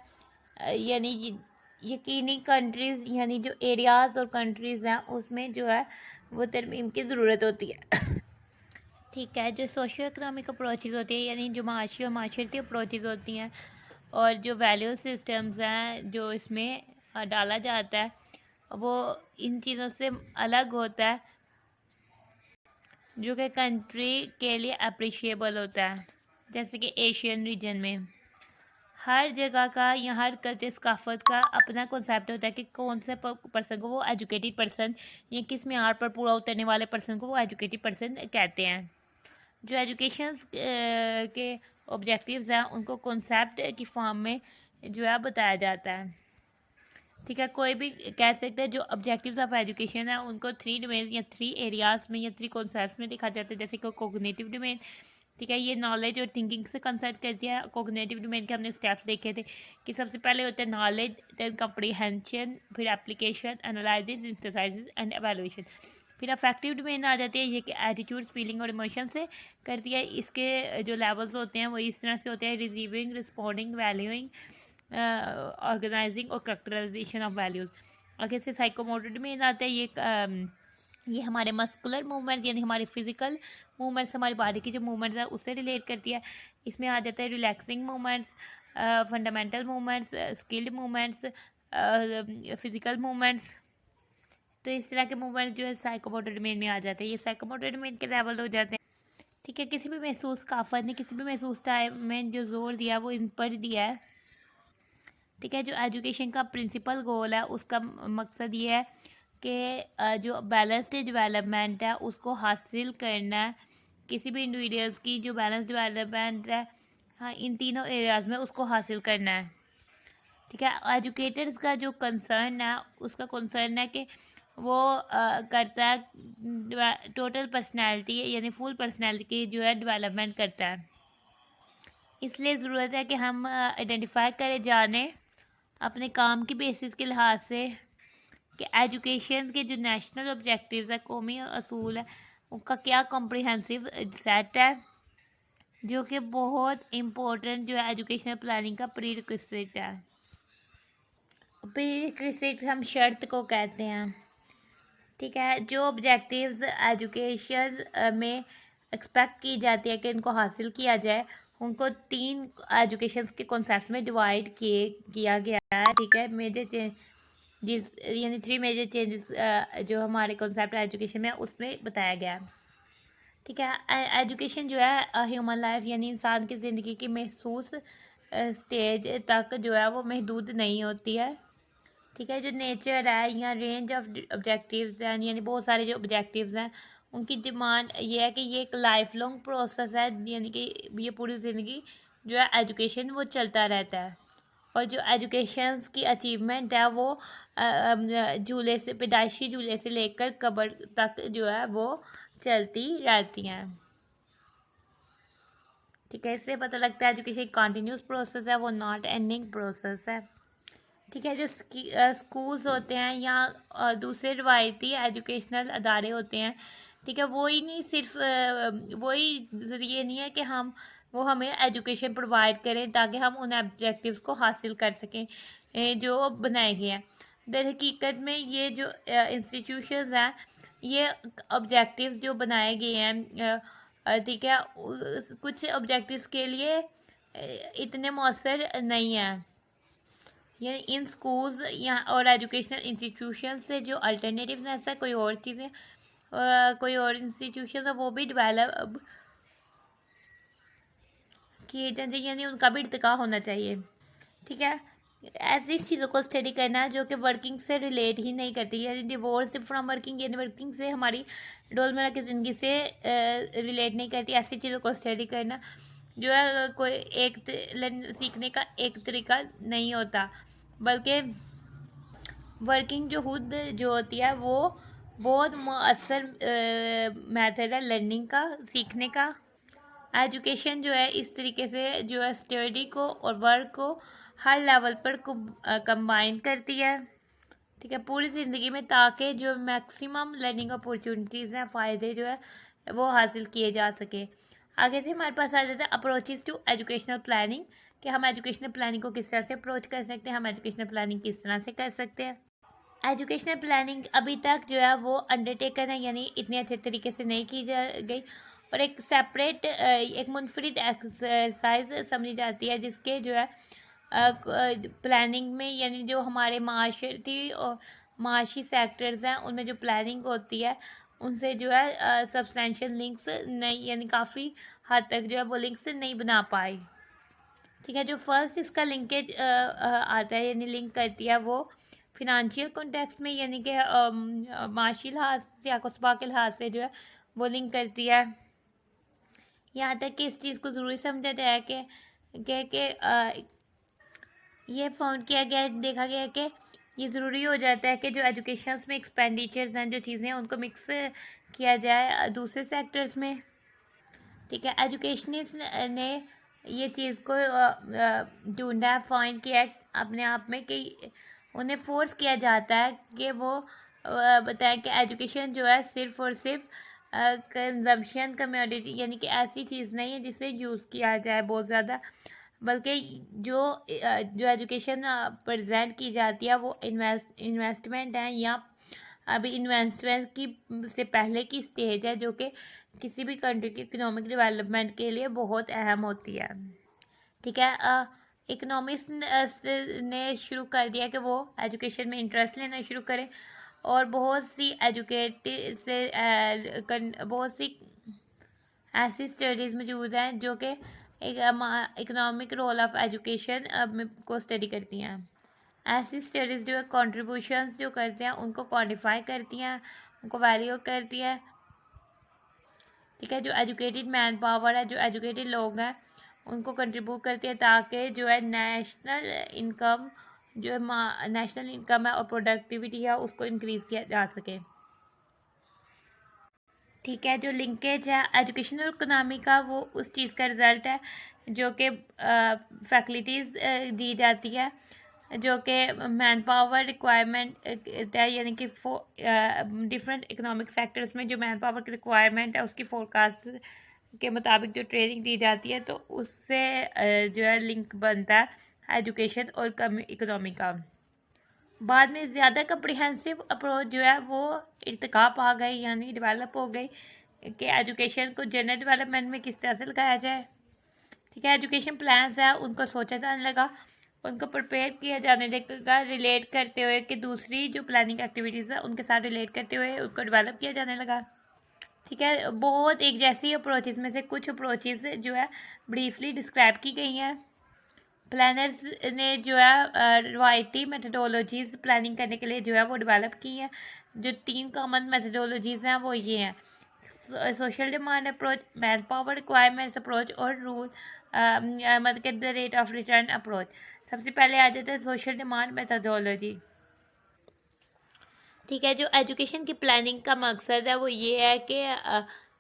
यानी यकीनी कंट्रीज़ यानी जो एरियाज़ और कंट्रीज़ हैं उसमें जो है वो तरमीम की ज़रूरत होती है, ठीक है। जो सोशो इकनॉमिक अप्रोचेज़ होती है यानी जो माशी और माशरती अप्रोचेज़ होती हैं और जो वैल्यू सिस्टम्स हैं जो इसमें डाला जाता है वो इन चीज़ों से अलग होता है जो कि कंट्री के लिए अप्रिशिएबल होता है। जैसे कि एशियन रीजन में हर जगह का या हर कल्चर सकाफत का अपना कॉन्सेप्ट होता है कि कौन से पर्सन को वो एजुकेटेड पर्सन या किस म्यार पर पूरा उतरने वाले पर्सन को वो एजुकेटेड पर्सन कहते हैं। जो एजुकेशन के ऑब्जेक्टिव्स हैं उनको कॉन्सेप्ट की फॉर्म में जो है बताया जाता है, ठीक है। कोई भी कह सकते हैं जो ऑब्जेक्टिव्स ऑफ एजुकेशन है उनको 3 डोमेन या 3 एरियाज़ में या 3 कॉन्सेप्ट्स में लिखा जाता है। जैसे कि कोग्निटिव डोमेन, ठीक है, ये नॉलेज और थिंकिंग से कंसर्न करती है। कोग्निटिव डोमेन के हमने स्टेप्स देखे थे कि सबसे पहले होता है नॉलेज, देन कम्प्रीहेंशन, फिर एप्लीकेशन, एनालिसिस, सिंथेसाइसिस एंड एवेल्यूएशन। फिर अफेक्टिव डोमेन आ जाती है ये कि एटीट्यूड, फीलिंग और इमोशन से करती है। इसके जो लेवल्स होते हैं वो इस तरह से होते हैं: रिसीविंग, रिस्पॉन्डिंग, वैल्यूइंग, ऑर्गेनाइजिंग और करेक्टराइजेशन ऑफ वैल्यूज़। आगे से साइकोमोटर डोमेन आता है ये हमारे मस्कुलर मूवमेंट्स यानी हमारी फिजिकल मूवमेंट्स, हमारी बॉडी की जो मूवमेंट्स है उससे रिलेट करती है। इसमें आ जाता है relaxing movements, fundamental movements, skilled movements, physical movements. तो इस तरह के मूवमेंट जो है साइकोमोटर डोमेन में आ जाते हैं। ये साइकोमोटर डोमेन के लेवल हो जाते हैं, ठीक है। किसी भी महसूस काफत ने किसी भी महसूस टाइम में जो जोर दिया वो इन पर दिया है, ठीक है। जो एजुकेशन का प्रिंसिपल गोल है उसका मकसद ये है कि जो बैलेंस्ड डेवलपमेंट है उसको हासिल करना है। किसी भी इंडिविजुअल्स की जो बैलेंस डेवलपमेंट है, हाँ, इन तीनों एरियाज़ में उसको हासिल करना है, ठीक है। एजुकेटर्स का जो कंसर्न है उसका कंसर्न है कि वो करता है टोटल पर्सनैलिटी यानी फुल पर्सनैलिटी की जो है डेवलपमेंट करता है। इसलिए ज़रूरत है कि हम आइडेंटिफाई करें, जाने अपने काम की बेसिस के लिहाज से कि एजुकेशन के जो नेशनल ऑब्जेक्टिव्स है, कौमी असूल है, उनका क्या कॉम्प्रिहेंसिव सेट है जो कि बहुत इम्पोर्टेंट जो है एजुकेशनल प्लानिंग का प्री रिक्विजिट है। प्री रिक्विजिट हम शर्त को कहते हैं, ठीक है। जो ऑब्जेक्टिव्स एजुकेशन में एक्सपेक्ट की जाती है कि इनको हासिल किया जाए उनको 3 एजुकेशन के कॉन्सेप्ट में डिवाइड किया गया है, ठीक है। मेजर चेंज यानी 3 मेजर चेंजेस जो हमारे कॉन्सेप्ट एजुकेशन में उसमें बताया गया है, ठीक है। एजुकेशन जो है ह्यूमन लाइफ यानी इंसान की ज़िंदगी की महसूस स्टेज तक जो है वो महदूद नहीं होती है, ठीक है। जो नेचर है या रेंज ऑफ ऑब्जेक्टिव्स हैं यानी बहुत सारे जो ऑब्जेक्टिव्स हैं उनकी डिमांड ये है कि ये एक लाइफ लॉन्ग प्रोसेस है यानी कि ये पूरी ज़िंदगी जो है एजुकेशन वो चलता रहता है, और जो एजुकेशन की अचीवमेंट है वो झूले से, पैदाइशी झूले से लेकर कब्र तक जो है वो चलती रहती हैं। ठीक है, इससे पता लगता है एजुकेशन कंटिन्यूस प्रोसेस है, वो नॉट एंडिंग प्रोसेस है। ठीक है, जो स्कूल्स होते हैं या दूसरे रवायती एजुकेशनल अदारे होते हैं, ठीक है, वो ही नहीं सिर्फ वही ज़रिए नहीं है कि वो हमें एजुकेशन प्रोवाइड करें ताकि हम उन ऑब्जेक्टिव्स को हासिल कर सकें जो बनाए गए हैं। दर हकीकत में ये जो इंस्टीट्यूशंस हैं, ये ऑब्जेक्टिव्स जो बनाए गए हैं, ठीक है, कुछ ऑब्जेक्टिव्स के लिए इतने मौसर नहीं हैं। यानी इन स्कूल्स या और एजुकेशनल इंस्टीट्यूशन से जो अल्टरनेटिव है, कोई और चीज़ें कोई और इंस्टीट्यूशन है वो भी डेवलप किए जाने चाहिए, यानी उनका भी इर्तिका होना चाहिए। ठीक है, ऐसी चीज़ों को स्टडी करना जो कि वर्किंग से रिलेट ही नहीं करती, यानी डिवोर्स फ्रॉम वर्किंग, यानी वर्किंग से हमारी रोज़मर्रा की ज़िंदगी से रिलेट नहीं करती, ऐसी चीज़ों को स्टडी करना जो है कोई एक सीखने का एक तरीका नहीं होता, बल्कि वर्किंग जो खुद जो होती है वो बहुत मुअस्सर मेथड है लर्निंग का, सीखने का। एजुकेशन जो है इस तरीके से जो है स्टडी को और वर्क को हर लेवल पर कंबाइन करती है। ठीक है, पूरी ज़िंदगी में, ताकि जो मैक्सिमम लर्निंग अपॉर्चुनिटीज़ हैं, फ़ायदे जो है वो हासिल किए जा सके। आगे से हमारे पास आ जाता है अप्रोचेस टू एजुकेशनल प्लानिंग, कि हम एजुकेशनल प्लानिंग को किस तरह से अप्रोच कर सकते हैं, हम एजुकेशनल प्लानिंग किस तरह से कर सकते हैं। एजुकेशनल प्लानिंग अभी तक जो है वो अंडरटेकन है, यानी इतने अच्छे तरीके से नहीं की गई, और एक सेपरेट एक मुनफरिद एक्सरसाइज समझी जाती है, जिसके जो है प्लानिंग में, यानी जो हमारे माशरती और माशी सेक्टर्स हैं उनमें जो प्लानिंग होती है उनसे जो है सब्सटेंशियल लिंक्स नहीं, यानी काफ़ी हद तक जो है वो लिंक्स नहीं बना पाए। ठीक है, जो फर्स्ट इसका लिंकेज आता है, यानी लिंक करती है वो फिनंशियल कॉन्टेक्स्ट में, यानी कि माशी लिहाज से या कुसबा के लिहाज से जो है वो लिंक करती है। यहाँ तक कि इस चीज़ को ज़रूरी समझा जाए कि ये फाउंड किया गया, देखा गया कि ये ज़रूरी हो जाता है कि जो एजुकेशन में एक्सपेंडिचर्स हैं, जो चीज़ें हैं, उनको मिक्स किया जाए दूसरे सेक्टर्स में। ठीक है, एजुकेशनिस्ट ने ये चीज़ को ढूंढा, फाइंड किया अपने आप में कि उन्हें फोर्स किया जाता है कि वो बताएं कि एजुकेशन जो है सिर्फ और सिर्फ कंजम्पशन कम्योडिटी, यानी कि ऐसी चीज़ नहीं है जिसे यूज़ किया जाए बहुत ज़्यादा, बल्कि जो एजुकेशन प्रेजेंट की जाती है वो इन्वेस्टमेंट है, या अभी इन्वेस्टमेंट की से पहले की स्टेज है, जो कि किसी भी कंट्री की इकोनॉमिक डेवलपमेंट के लिए बहुत अहम होती है। ठीक है, इकोनॉमिक्स ने शुरू कर दिया कि वो एजुकेशन में इंटरेस्ट लेना शुरू करें, और बहुत सी एजुकेटेड से बहुत सी ऐसी स्टडीज़ मौजूद हैं जो कि इकोनॉमिक रोल ऑफ एजुकेशन को स्टडी करती हैं। ऐसी स्टडीज़ जो है कॉन्ट्रीब्यूशंस जो करते हैं उनको क्वान्टिफाई करती हैं, उनको वैल्यू करती है। ठीक है, जो एजुकेटेड मैन पावर है, जो एजुकेटेड लोग हैं, उनको कंट्रीब्यूट करती है ताकि जो है नेशनल इनकम है और प्रोडक्टिविटी है उसको इंक्रीज़ किया जा सके। ठीक है, जो लिंकेज है एजुकेशन और इकोनॉमी का, वो उस चीज़ का रिज़ल्ट है जो कि फैकल्टीज़ दी जाती है, जो कि मैन पावर रिक्वायरमेंट है, यानी कि डिफरेंट इकोनॉमिक सेक्टर्स में जो मैन पावर की रिक्वायरमेंट है उसकी फोरकास्ट के मुताबिक जो ट्रेनिंग दी जाती है, तो उससे जो है लिंक बनता है एजुकेशन और इकोनॉमी का। बाद में ज़्यादा कम्प्रिहेंसिव अप्रोच जो है वो इर्तिका पा गई, यानी डेवलप हो गई कि एजुकेशन को जनरल डेवलपमेंट में किस तरह से लगाया जाए। ठीक है, एजुकेशन प्लान्स है उनको सोचा जाने लगा, उनको प्रिपेयर किया जाने लगा, रिलेट करते हुए कि दूसरी जो प्लानिंग एक्टिविटीज़ है उनके साथ रिलेट करते हुए उनको डेवलप किया जाने लगा। ठीक है, बहुत एक जैसी अप्रोचेस में से कुछ अप्रोचेस जो है ब्रीफली डिस्क्राइब की गई हैं। प्लानर्स ने जो है रवायती मेथडोलॉजीज़ प्लानिंग करने के लिए जो है वो डेवलप की हैं। जो 3 कॉमन मेथडोलॉजीज़ हैं वो ये हैं: social demand approach, man power requirements approach, और रूल मतलब the rate of return approach. सबसे पहले आ जाता है सोशल डिमांड मेथडोलॉजी। ठीक है, जो एजुकेशन की प्लानिंग का मकसद है वो ये है कि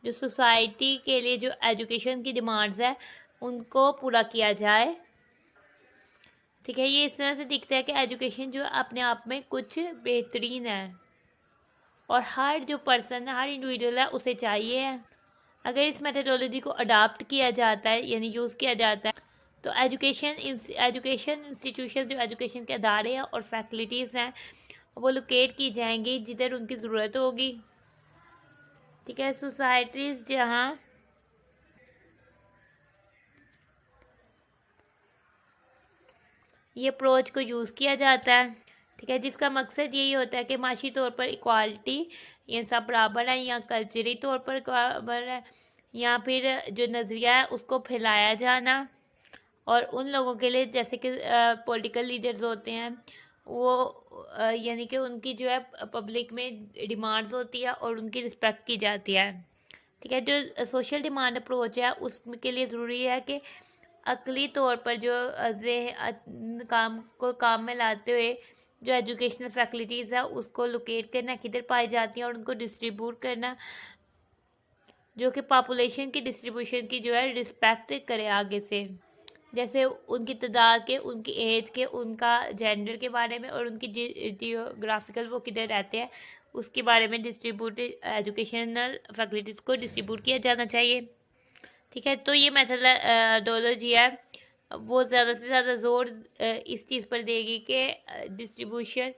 जो सोसाइटी के लिए जो एजुकेशन की डिमांड्स है उनको पूरा किया जाए। ठीक है, ये इस तरह से दिखता है कि एजुकेशन जो अपने आप में कुछ बेहतरीन है और हर जो पर्सन है, हर इंडिविजुअल है, उसे चाहिए है। अगर इस मेथडोलॉजी को अडॉप्ट किया जाता है यानी यूज़ किया जाता है तो एजुकेशन इंस्टीट्यूशन जो एजुकेशन के अदारे हैं और फैकल्टीज़ हैं वो लोकेट की जाएंगी जिधर उनकी ज़रूरत होगी। ठीक है, सोसाइटीज़ जहाँ ये अप्रोच को यूज़ किया जाता है। ठीक है, जिसका मकसद यही होता है कि माशी तौर पर इक्वालिटी ये सब बराबर है या कल्चरी तौर पर बराबर है या फिर जो नज़रिया है उसको फैलाया जाना। और उन लोगों के लिए जैसे कि पॉलिटिकल लीडर्स होते हैं वो यानी कि उनकी जो है पब्लिक में डिमांड्स होती है और उनकी रिस्पेक्ट की जाती है। ठीक है, जो सोशल डिमांड अप्रोच है उसके लिए ज़रूरी है कि अकली तौर पर जो काम में लाते हुए जो एजुकेशनल फैकल्टीज़ है उसको लोकेट करना, किधर पाई जाती हैं और उनको डिस्ट्रीब्यूट करना जो कि पॉपुलेशन की डिस्ट्रीब्यूशन की जो है रिस्पेक्ट करे आगे से, जैसे उनकी तादाद के, उनकी एज के, उनका जेंडर के बारे में और उनकी जियोग्राफिकल वो किधर रहते हैं उसके बारे में डिस्ट्रीब्यूट एजुकेशनल फैकल्टीज़ को डिस्ट्रीब्यूट किया जाना चाहिए। ठीक है, तो ये मेथडोलॉजी है वो ज़्यादा से ज़्यादा ज़ोर इस चीज़ पर देगी कि डिस्ट्रीब्यूशन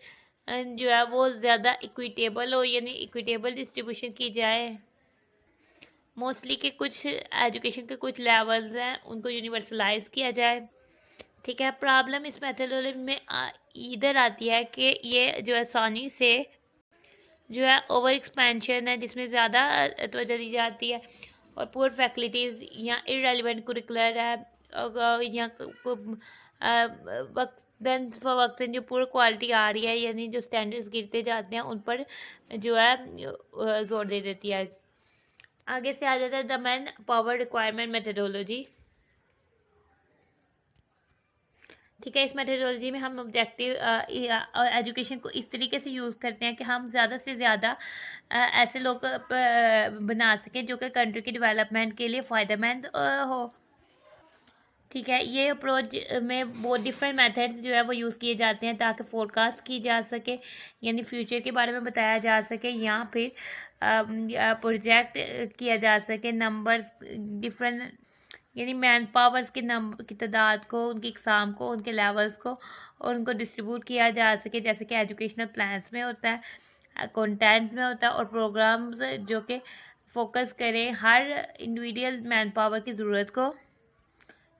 जो है वो ज़्यादा इक्विटेबल हो यानी इक्विटेबल डिस्ट्रीब्यूशन की जाए। मोस्टली के कुछ एजुकेशन के कुछ लेवल्स हैं उनको यूनिवर्सलाइज किया जाए। ठीक है, प्रॉब्लम इस मेथडोलॉजी में इधर आती है कि ये जो आसानी से जो है ओवर एक्सपेंशन है जिसमें ज़्यादा तवज्जो दी जाती है और पुअर फैकल्टीज़ या इरेलीवेंट कुरिकुलर है या वक्तन जो पुअर क्वालिटी आ रही है यानी जो स्टैंडर्ड्स गिरते जाते हैं उन पर जो है जोर दे देती है। आगे से आ जाता है the man power requirement methodology. ठीक है, इस मेथडोलॉजी में हम ऑब्जेक्टिव एजुकेशन को इस तरीके से यूज़ करते हैं कि हम ज़्यादा से ज़्यादा ऐसे लोग बना सकें जो कि कंट्री के डेवलपमेंट के लिए फ़ायदेमंद हो। ठीक है, ये अप्रोच में बहुत डिफरेंट मेथड्स जो है वो यूज़ किए जाते हैं ताकि फोरकास्ट की जा सके यानी फ्यूचर के बारे में बताया जा सके या फिर प्रोजेक्ट किया जा सके नंबर्स डिफरेंट यानी मैन पावर्स के नंबर की तादाद को, उनकी इकसाम को, उनके लेवल्स को और उनको डिस्ट्रीब्यूट किया जा सके जैसे कि एजुकेशनल प्लान्स में होता है, कंटेंट में होता है और प्रोग्राम्स जो कि फोकस करें हर इंडिविजुअल मैन पावर की ज़रूरत को।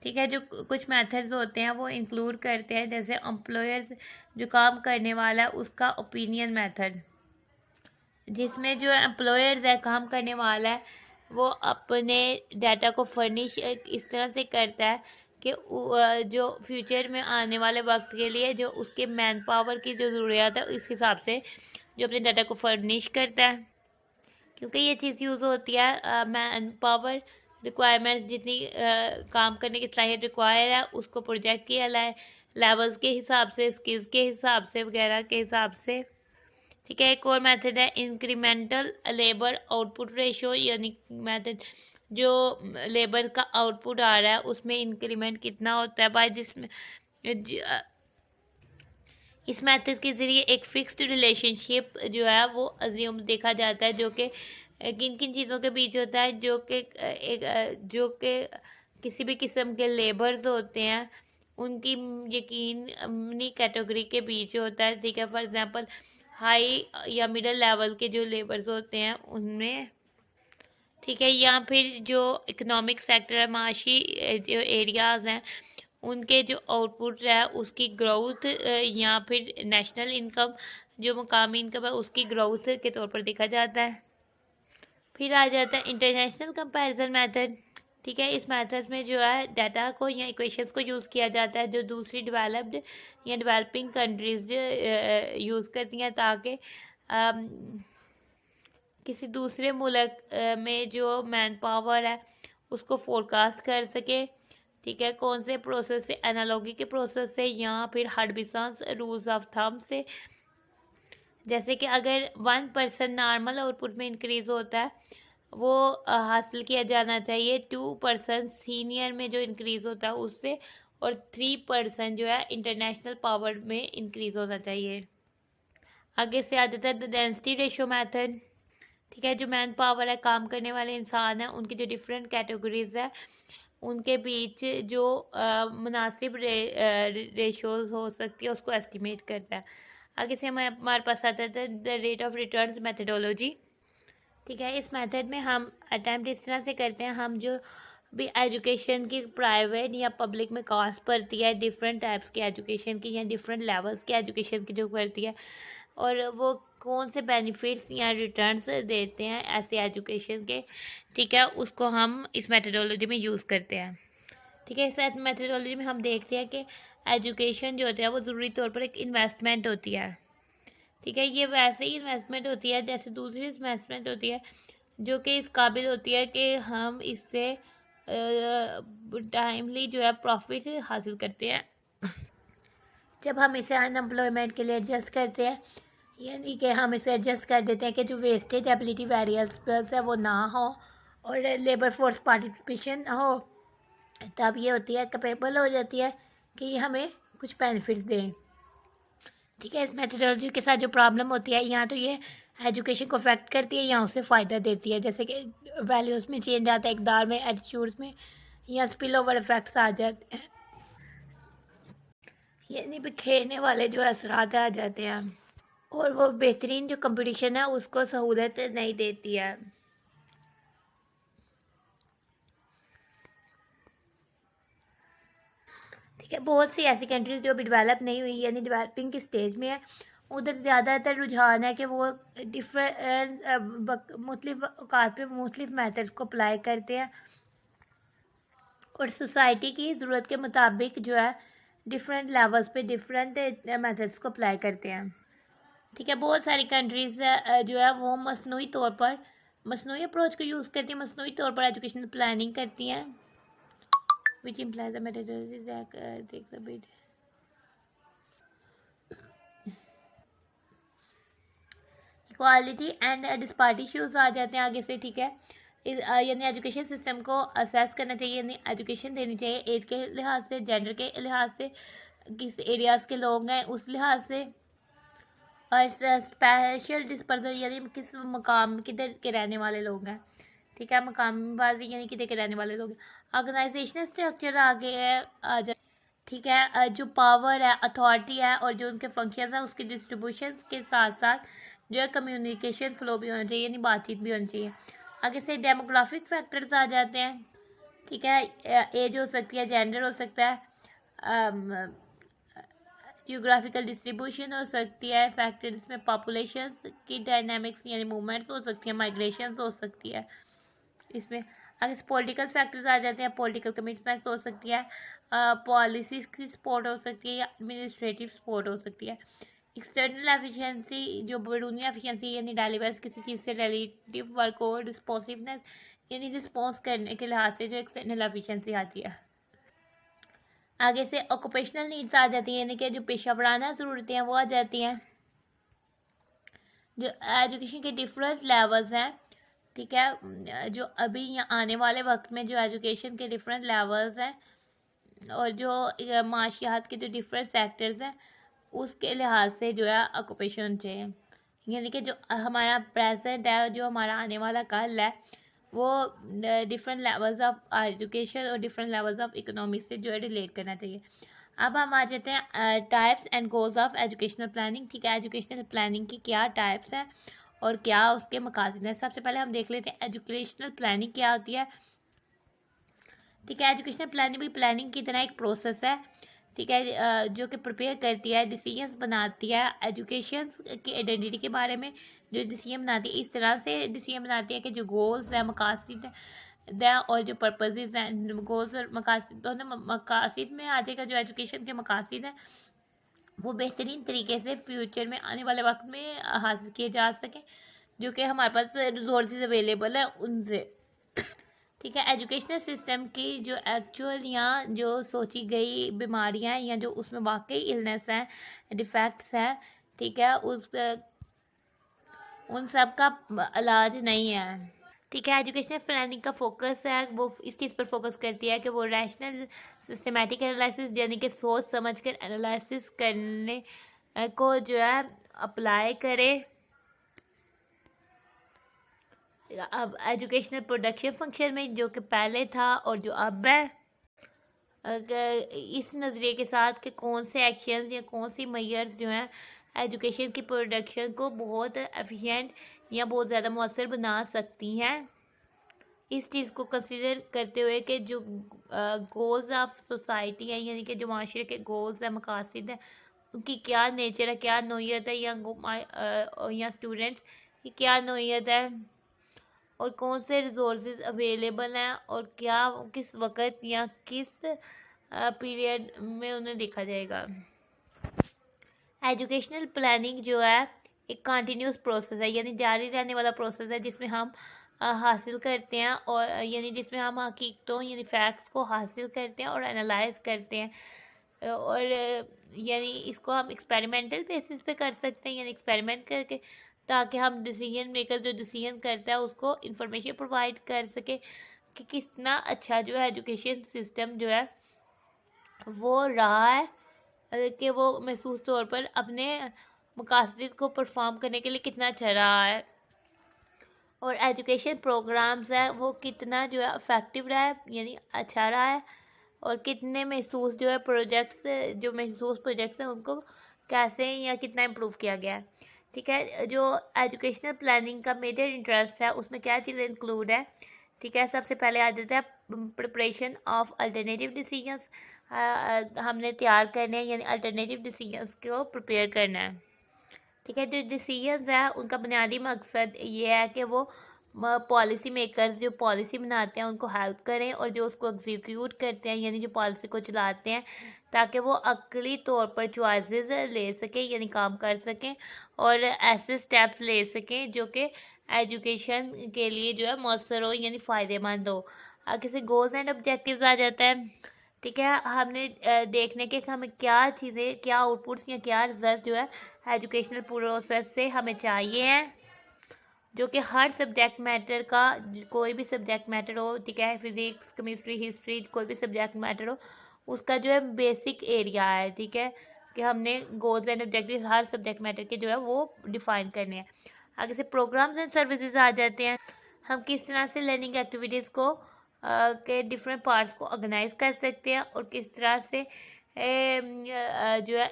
ठीक है, जो कुछ मेथड्स होते हैं वो इंक्लूड करते हैं जैसे एम्प्लॉयर्स जो काम करने वाला है उसका ओपिनियन मेथड, जिसमें जो एम्प्लॉयर्स है काम करने वाला है वो अपने डाटा को फर्निश इस तरह से करता है कि जो फ्यूचर में आने वाले वक्त के लिए जो उसके मैन पावर की जो ज़रूरत है इस हिसाब से जो अपने डाटा को फर्निश करता है। क्योंकि ये चीज़ यूज़ होती है मैन पावर रिक्वायरमेंट्स जितनी काम करने की सलाहियत रिक्वायर है उसको प्रोजेक्ट किया लेवल्स के हिसाब से, स्किल्स के हिसाब से वगैरह के हिसाब से। ठीक है, एक और मेथड है इंक्रीमेंटल लेबर आउटपुट रेशो यानी मेथड जो लेबर का आउटपुट आ रहा है उसमें इंक्रीमेंट कितना होता है बाय जिसमें इस मेथड के ज़रिए एक फ़िक्स्ड रिलेशनशिप जो है वो अज्यूम देखा जाता है जो कि किन किन चीज़ों के बीच होता है जो कि किसी भी किस्म के लेबर्स होते हैं उनकी यकीनी कैटेगरी के बीच होता है। ठीक है, फॉर एग्जांपल हाई या मिडिल लेवल के जो लेबर्स होते हैं उनमें। ठीक है, या फिर जो इकोनॉमिक सेक्टर है माशी जो एरियाज़ हैं उनके जो आउटपुट है उसकी ग्रोथ या फिर नेशनल इनकम जो मुकामी इनकम है उसकी ग्रोथ के तौर पर देखा जाता है। फिर आ जाता है इंटरनेशनल कंपैरिजन मेथड। ठीक है, इस मेथड में जो है डाटा को या इक्वेशंस को यूज़ किया जाता है जो दूसरी डेवलप्ड या डेवलपिंग कंट्रीज यूज़ करती हैं ताकि किसी दूसरे मुल्क में जो मैन पावर है उसको फोरकास्ट कर सके ठीक है, कौन से प्रोसेस से, एनालॉगी के प्रोसेस से या फिर हर्बिसन्स रूल्स ऑफ थंब से। जैसे कि अगर 1% नॉर्मल आउटपुट में इंक्रीज होता है वो हासिल किया जाना चाहिए 2% सीनियर में जो इंक्रीज होता है उससे, और 3% जो है इंटरनेशनल पावर में इंक्रीज होना चाहिए। आगे से आ जाता है डेंसिटी रेशियो मेथड। ठीक है, जो मैन पावर है, काम करने वाले इंसान है, उनकी जो डिफरेंट कैटेगरीज है उनके बीच जो मुनासिब रेशोज हो सकती है उसको एस्टिमेट करता है। आगे से हमारे पास आता है the rate of returns methodology. ठीक है, इस मेथड में हम अटैम्प्ट इस तरह से करते हैं, हम जो भी एजुकेशन की प्राइवेट या पब्लिक में कॉस्ट पड़ती है डिफरेंट टाइप्स की एजुकेशन की या डिफरेंट लेवल्स की एजुकेशन की जो पड़ती है, और वो कौन से बेनिफिट्स या रिटर्न्स देते हैं ऐसे एजुकेशन के, ठीक है, उसको हम इस मेथडोलॉजी में यूज़ करते हैं। ठीक है, इस मेथडोलॉजी में हम देखते हैं कि एजुकेशन जो होता है वो ज़रूरी तौर पर एक इन्वेस्टमेंट होती है। ठीक है, ये वैसे ही इन्वेस्टमेंट होती है जैसे दूसरी इन्वेस्टमेंट होती है, जो कि इस काबिल होती है कि हम इससे टाइमली जो है प्रॉफिट हासिल करते हैं। जब हम इसे अनएम्प्लॉयमेंट के लिए एडजस्ट करते हैं, यानी कि हम इसे एडजस्ट कर देते हैं कि जो वेस्टेज एबिलिटी वेरिएबल्स है वो ना हो और लेबर फोर्स पार्टिसिपेशन हो, तब ये होती है कैपेबल हो जाती है कि ये हमें कुछ बेनिफिट्स दें। ठीक है, इस मेथडोलॉजी के साथ जो प्रॉब्लम होती है, यहाँ तो ये एजुकेशन को अफेक्ट करती है या उसे फ़ायदा देती है, जैसे कि वैल्यूज़ में चेंज आता है, इकदार में, एटीट्यूड्स में, या स्पिल ओवर इफेक्ट्स आ जाते हैं, यानी बिखेरने वाले जो असरात आ जाते हैं, और वो बेहतरीन जो कंपटीशन है उसको सहूलत नहीं देती है। ठीक है, बहुत सी ऐसी कंट्रीज जो अभी डेवलप नहीं हुई यानी डेवलपिंग की स्टेज में है, उधर ज़्यादातर रुझान है कि वो डिफरेंट मुख्तलिफ औकात पे मुख्तलिफ मेथड्स को अप्लाई करते हैं और सोसाइटी की ज़रूरत के मुताबिक जो है डिफरेंट लेवल्स पे डिफरेंट मेथड्स को अप्लाई करते हैं। ठीक है, बहुत सारी कंट्रीज़ जो है वो मसनूई तौर पर मसनूई अप्रोच को यूज़ करती हैं, मसनूई तौर पर एजुकेशनल प्लानिंग करती हैं, which implies a methodology that takes a bit equality and disparity issues आ जाते हैं आगे से। ठीक है, यानी एजुकेशन सिस्टम को असेस करना चाहिए, यानी एजुकेशन देनी चाहिए एज के लिहाज से, जेंडर के लिहाज से, किस एरियाज़ के लोग हैं उस लिहाज से, और स्पेशल डिस्पर्सल यानी किस मकाम किधर के रहने वाले लोग हैं। ठीक है, मकामी बाजी यानी किधर के रहने वाले लोग हैं। ऑर्गेनाइजेशनल स्ट्रक्चर आगे है आ जा ठीक है, जो पावर है, अथॉरिटी है और जो उनके फंक्शंस हैं उसके डिस्ट्रीब्यूशन के साथ साथ जो है कम्युनिकेशन फ्लो भी होना चाहिए, यानी बातचीत भी होनी चाहिए। आगे से डेमोग्राफिक फैक्टर्स आ जाते हैं। ठीक है, एज हो सकती है, जेंडर हो सकता है, जियोग्राफिकल डिस्ट्रीब्यूशन हो सकती है, फैक्टर्स में पॉपुलेशन की डायनामिक्स यानी मूवमेंट्स हो सकती है, माइग्रेशन हो सकती है। इसमें आगे पॉलिटिकल फैक्टर्स आ जाते हैं, पॉलिटिकल कमिटमेंट्स हो सकती है, पॉलिसीज की सपोर्ट हो सकती है या एडमिनिस्ट्रेटिव सपोर्ट हो सकती है। एक्सटर्नल एफिशिएंसी जो बैरूनी एफिशिएंसी यानी डेलीवर्स किसी चीज़ से रिलेटिव वर्क और रिस्पॉन्सिवनेस यानी रिस्पॉन्स करने के लिहाज से जो एक्सटर्नल एफिशिएंसी आती है। आगे से ऑक्यूपेशनल नीड्स आ जाती हैं, यानी कि जो पेशा वराना ज़रूरतें हैं वो आ जाती हैं। जो एजुकेशन के डिफरेंट लेवल्स हैं, ठीक है, जो अभी यहाँ आने वाले वक्त में जो एजुकेशन के डिफरेंट लेवल्स हैं और जो माशियात के जो डिफरेंट सेक्टर्स हैं उसके लिहाज से जो है ऑक्यूपेशन चाहिए, यानी कि जो हमारा प्रेजेंट है, जो हमारा आने वाला कल है, वो डिफरेंट लेवल्स ऑफ एजुकेशन और डिफरेंट लेवल्स ऑफ इकोनॉमी से जो है रिलेट करना चाहिए। अब हम आ जाते हैं types and goals of educational planning. ठीक है, एजुकेशनल प्लानिंग की क्या टाइप्स हैं और क्या उसके मकासद हैं। सबसे पहले हम देख लेते हैं एजुकेशनल प्लानिंग क्या होती है। ठीक है, एजुकेशनल प्लानिंग भी प्लानिंग की तरह एक प्रोसेस है। ठीक है, जो कि प्रिपेयर करती है, डिसीजंस बनाती है एजुकेशन की आइडेंटिटी के बारे में, जो डिसीजन बनाती है इस तरह से डिसीजन बनाती है कि जो गोल्स हैं, मकासद हैं और जो पर्पसेस हैं, गोल्स और मकासद दोनों मकासद में आ जाएगा, जो एजुकेशन के मकासद हैं वो बेहतरीन तरीके से फ्यूचर में आने वाले वक्त में हासिल किए जा सकें, जो कि हमारे पास रिसोर्सेज अवेलेबल है उनसे। ठीक है। एजुकेशनल सिस्टम की जो एक्चुअल या जो सोची गई बीमारियां या जो उसमें वाकई इलनेस है, डिफेक्ट्स हैं, ठीक है, उन सब का इलाज नहीं है। ठीक है। एजुकेशनल प्लानिंग का फोकस है वो इस चीज़ पर फोकस करती है कि वो रैशनल सिस्टमेटिक एनालिसिस यानी कि सोच समझ कर एनालिसिस करने को जो है अप्लाई करे। अब एजुकेशनल प्रोडक्शन फंक्शन में जो कि पहले था और जो अब है, इस नज़रिए के साथ कि कौन से एक्शंस या कौन सी मेजर्स जो हैं एजुकेशन की प्रोडक्शन को बहुत एफिशिएंट या बहुत ज़्यादा मौसर बना सकती हैं। इस चीज़ को कंसिडर करते हुए कि जो गोल्स ऑफ सोसाइटी है यानी कि जो माशरे के गोल्स है, मकासद है, उनकी क्या नेचर है, क्या नोयत है, या स्टूडेंट्स की क्या नोयत है, और कौन से रिसोर्सेज अवेलेबल हैं और क्या किस वक्त या किस पीरियड में उन्हें देखा जाएगा। एजुकेशनल प्लानिंग जो है एक कंटिन्यूस प्रोसेस है यानी जारी रहने वाला प्रोसेस है जिसमें हम हासिल करते हैं और यानी जिसमें हम हकीकतों यानी फैक्ट्स को हासिल करते हैं और एनालाइज करते हैं और यानी इसको हम एक्सपेरिमेंटल बेसिस पे कर सकते हैं यानी एक्सपेरिमेंट करके, ताकि हम डिसीजन मेकर जो डिसीजन करता है उसको इंफॉर्मेशन प्रोवाइड कर सके कि कितना अच्छा जो है एजुकेशन सिस्टम जो है वो रहा है, कि वो महसूस तौर पर अपने मकासद को परफॉर्म करने के लिए कितना अच्छा रहा है, और एजुकेशन प्रोग्राम्स है वो कितना जो है इफेक्टिव रहा है यानी अच्छा रहा है, और कितने महसूस जो है प्रोजेक्ट्स जो महसूस प्रोजेक्ट्स हैं उनको कैसे या कितना इम्प्रूव किया गया है। ठीक है। जो एजुकेशनल प्लानिंग का मेजर इंटरेस्ट है उसमें क्या चीज़ें इंक्लूड है। ठीक है। सबसे पहले आ जाता है प्रिपरेशन ऑफ अल्टरनेटिव डिसीजंस, हमने तैयार करने हैं यानी अल्टरनेटिव डिसीजंस को प्रिपेयर करना है। ठीक है। जो डिसीजंस है उनका बुनियादी मकसद ये है कि वो पॉलिसी मेकर्स जो पॉलिसी बनाते हैं उनको हेल्प करें और जो उसको एग्जीक्यूट करते हैं यानी जो पॉलिसी को चलाते हैं, ताकि वो अक्ली तौर पर चॉइसेस ले सकें यानी काम कर सकें और ऐसे स्टेप्स ले सकें जो कि एजुकेशन के लिए जो है मौसर हो यानी फ़ायदेमंद हो। किसी गोल्स एंड ऑब्जेक्टिव्स आ जाता है। ठीक है। हमने देखने के हमें क्या चीज़ें, क्या आउटपुट्स या क्या रिजल्ट जो है एजुकेशनल प्रोसेस से हमें चाहिए हैं, जो कि हर सब्जेक्ट मैटर का, कोई भी सब्जेक्ट मैटर हो, ठीक है, फिजिक्स, केमिस्ट्री, हिस्ट्री, कोई भी सब्जेक्ट मैटर हो, उसका जो है बेसिक एरिया है। ठीक है, कि हमने goals and objective her subject matter के जो है वो डिफाइन करने हैं। आगे से प्रोग्राम्स एंड सर्विसेज आ जाते हैं। हम किस तरह से लर्निंग एक्टिविटीज़ को के डिफरेंट पार्ट्स को ऑर्गेनाइज कर सकते हैं और किस तरह से जो है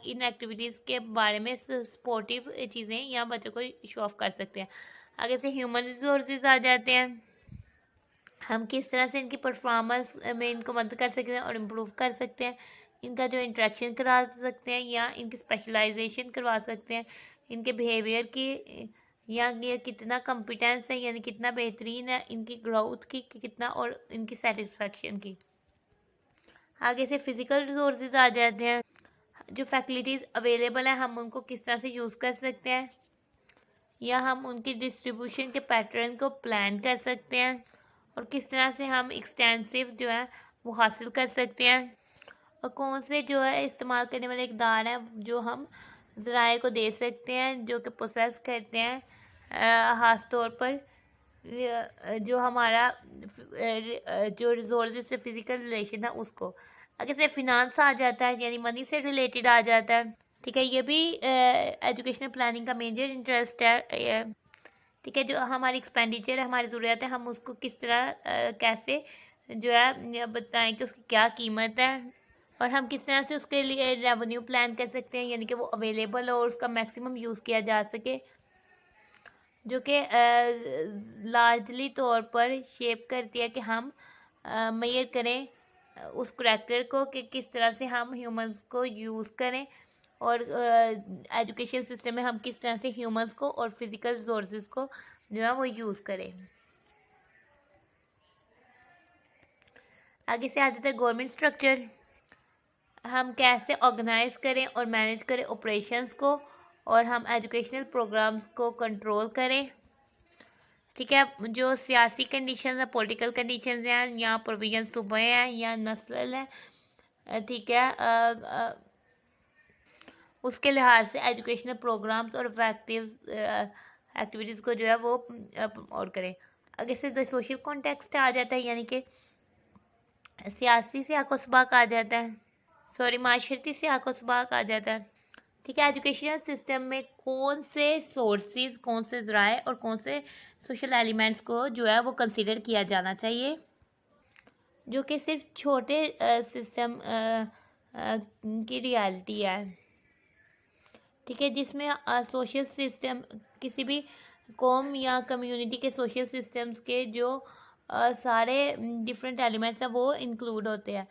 इन एक्टिविटीज़ के बारे में सपोर्टिव चीज़ें या बच्चों को शो ऑफ कर सकते हैं। आगे से ह्यूमन रिसोर्सेज आ जाते हैं। हम किस तरह से इनकी परफॉर्मेंस में इनको मदद कर सकते हैं और इम्प्रूव कर सकते हैं, इनका जो इंटरेक्शन करा सकते हैं या इनकी स्पेशलाइजेशन करवा सकते हैं, इनके बिहेवियर की या ये कितना कॉम्पिटेंस है यानी कितना बेहतरीन है, इनकी ग्रोथ की कितना और इनकी सेटिस्फेक्शन की। आगे से फिज़िकल रिसोर्सेज आ जाते हैं। जो फैसिलिटीज़ अवेलेबल हैं हम उनको किस तरह से यूज़ कर सकते हैं या हम उनकी डिस्ट्रीब्यूशन के पैटर्न को प्लान कर सकते हैं और किस तरह से हम एक्सटेंसिव जो है वो हासिल कर सकते हैं, और कौन से जो है इस्तेमाल करने वाले इक़दार हैं जो हम ज़राए को दे सकते हैं जो कि प्रोसेस करते हैं ख़ास तौर पर जो हमारा जो रिसोर्स से फिज़िकल रिलेशन है उसको। आगे से फिनांस आ जाता है यानी मनी से रिलेटेड आ जाता है। ठीक है। ये भी एजुकेशनल प्लानिंग का मेजर इंटरेस्ट है। ठीक है। जो हमारी एक्सपेंडिचर है, हमारी ज़रूरत है, हम उसको किस तरह कैसे जो है बताएं कि उसकी क्या कीमत है और हम किस तरह से उसके लिए रेवेन्यू प्लान कर सकते हैं यानी कि वो अवेलेबल हो और उसका मैक्सिमम यूज़ किया जा सके, जो कि लार्जली तौर पर शेप करती है कि हम मेजर करें उस करैक्टर को कि किस तरह से हम ह्यूमंस को यूज़ करें और एजुकेशन सिस्टम में हम किस तरह से ह्यूमंस को और फिज़िकल रिसोर्सेज को जो है वो यूज़ करें। आगे से आ जाता है गवर्नमेंट स्ट्रक्चर। हम कैसे ऑर्गेनाइज करें और मैनेज करें ऑपरेशंस को और हम एजुकेशनल प्रोग्राम्स को कंट्रोल करें। ठीक है, जो सियासी कंडीशन है, पॉलिटिकल कंडीशन हैं, या प्रोविजन सूबे हैं या नस्ल है, ठीक है, उसके लिहाज से एजुकेशनल प्रोग्राम्स और इफेक्टिव एक्टिविटीज़ को जो है वो प्रमोट करें। अगर से तो सोशल कॉन्टेक्स्ट आ जाता है, यानी कि सियासी सियाको सबाक आ जाता है, सॉरी माशरती सियाको सबाक आ जाता है। ठीक है, एजुकेशनल सिस्टम में कौन से सोर्सेज, कौन से ज़राए और कौन से सोशल एलिमेंट्स को जो है वो कंसिडर किया जाना चाहिए, जो कि सिर्फ छोटे सिस्टम की रियलिटी है। ठीक है, जिसमें सोशल सिस्टम किसी भी कौम या कम्युनिटी के सोशल सिस्टम्स के जो सारे डिफरेंट एलिमेंट्स हैं वो इंक्लूड होते हैं।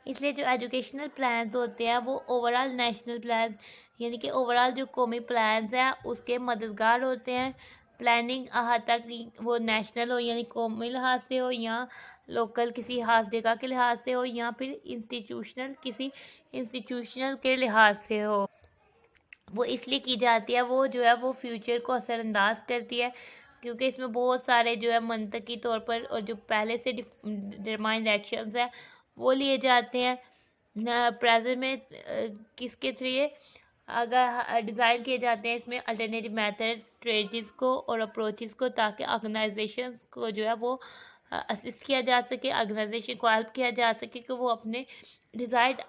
इसलिए जो एजुकेशनल प्लान्स होते हैं वो ओवरऑल नेशनल प्लान, यानी कि ओवरऑल जो कौमी प्लान्स हैं उसके मददगार होते हैं। प्लानिंग तक वो नेशनल हो यानी कौमी लिहाज से हो, या लोकल किसी खास जगह के लिहाज से हो, या फिर इंस्टीट्यूशनल किसी इंस्टीट्यूशनल के लिहाज से हो, वो इसलिए की जाती है, वो जो है वो फ्यूचर को असरअंदाज करती है, क्योंकि इसमें बहुत सारे जो है मंतकी तौर पर और जो पहले से डिटरमाइंड एक्शंस हैं वो लिए जाते हैं प्रेजेंट में किसके थ्रू अगर डिज़ाइन किए जाते हैं इसमें अल्टरनेटिव मेथड्स, स्ट्रेटजीज़ को और अप्रोचेस को, ताकि ऑर्गेनाइजेशन को जो है वो असिस्ट किया जा सके, ऑर्गेनाइजेशन को हेल्प किया जा सके कि वो अपने डिज़ायर्ड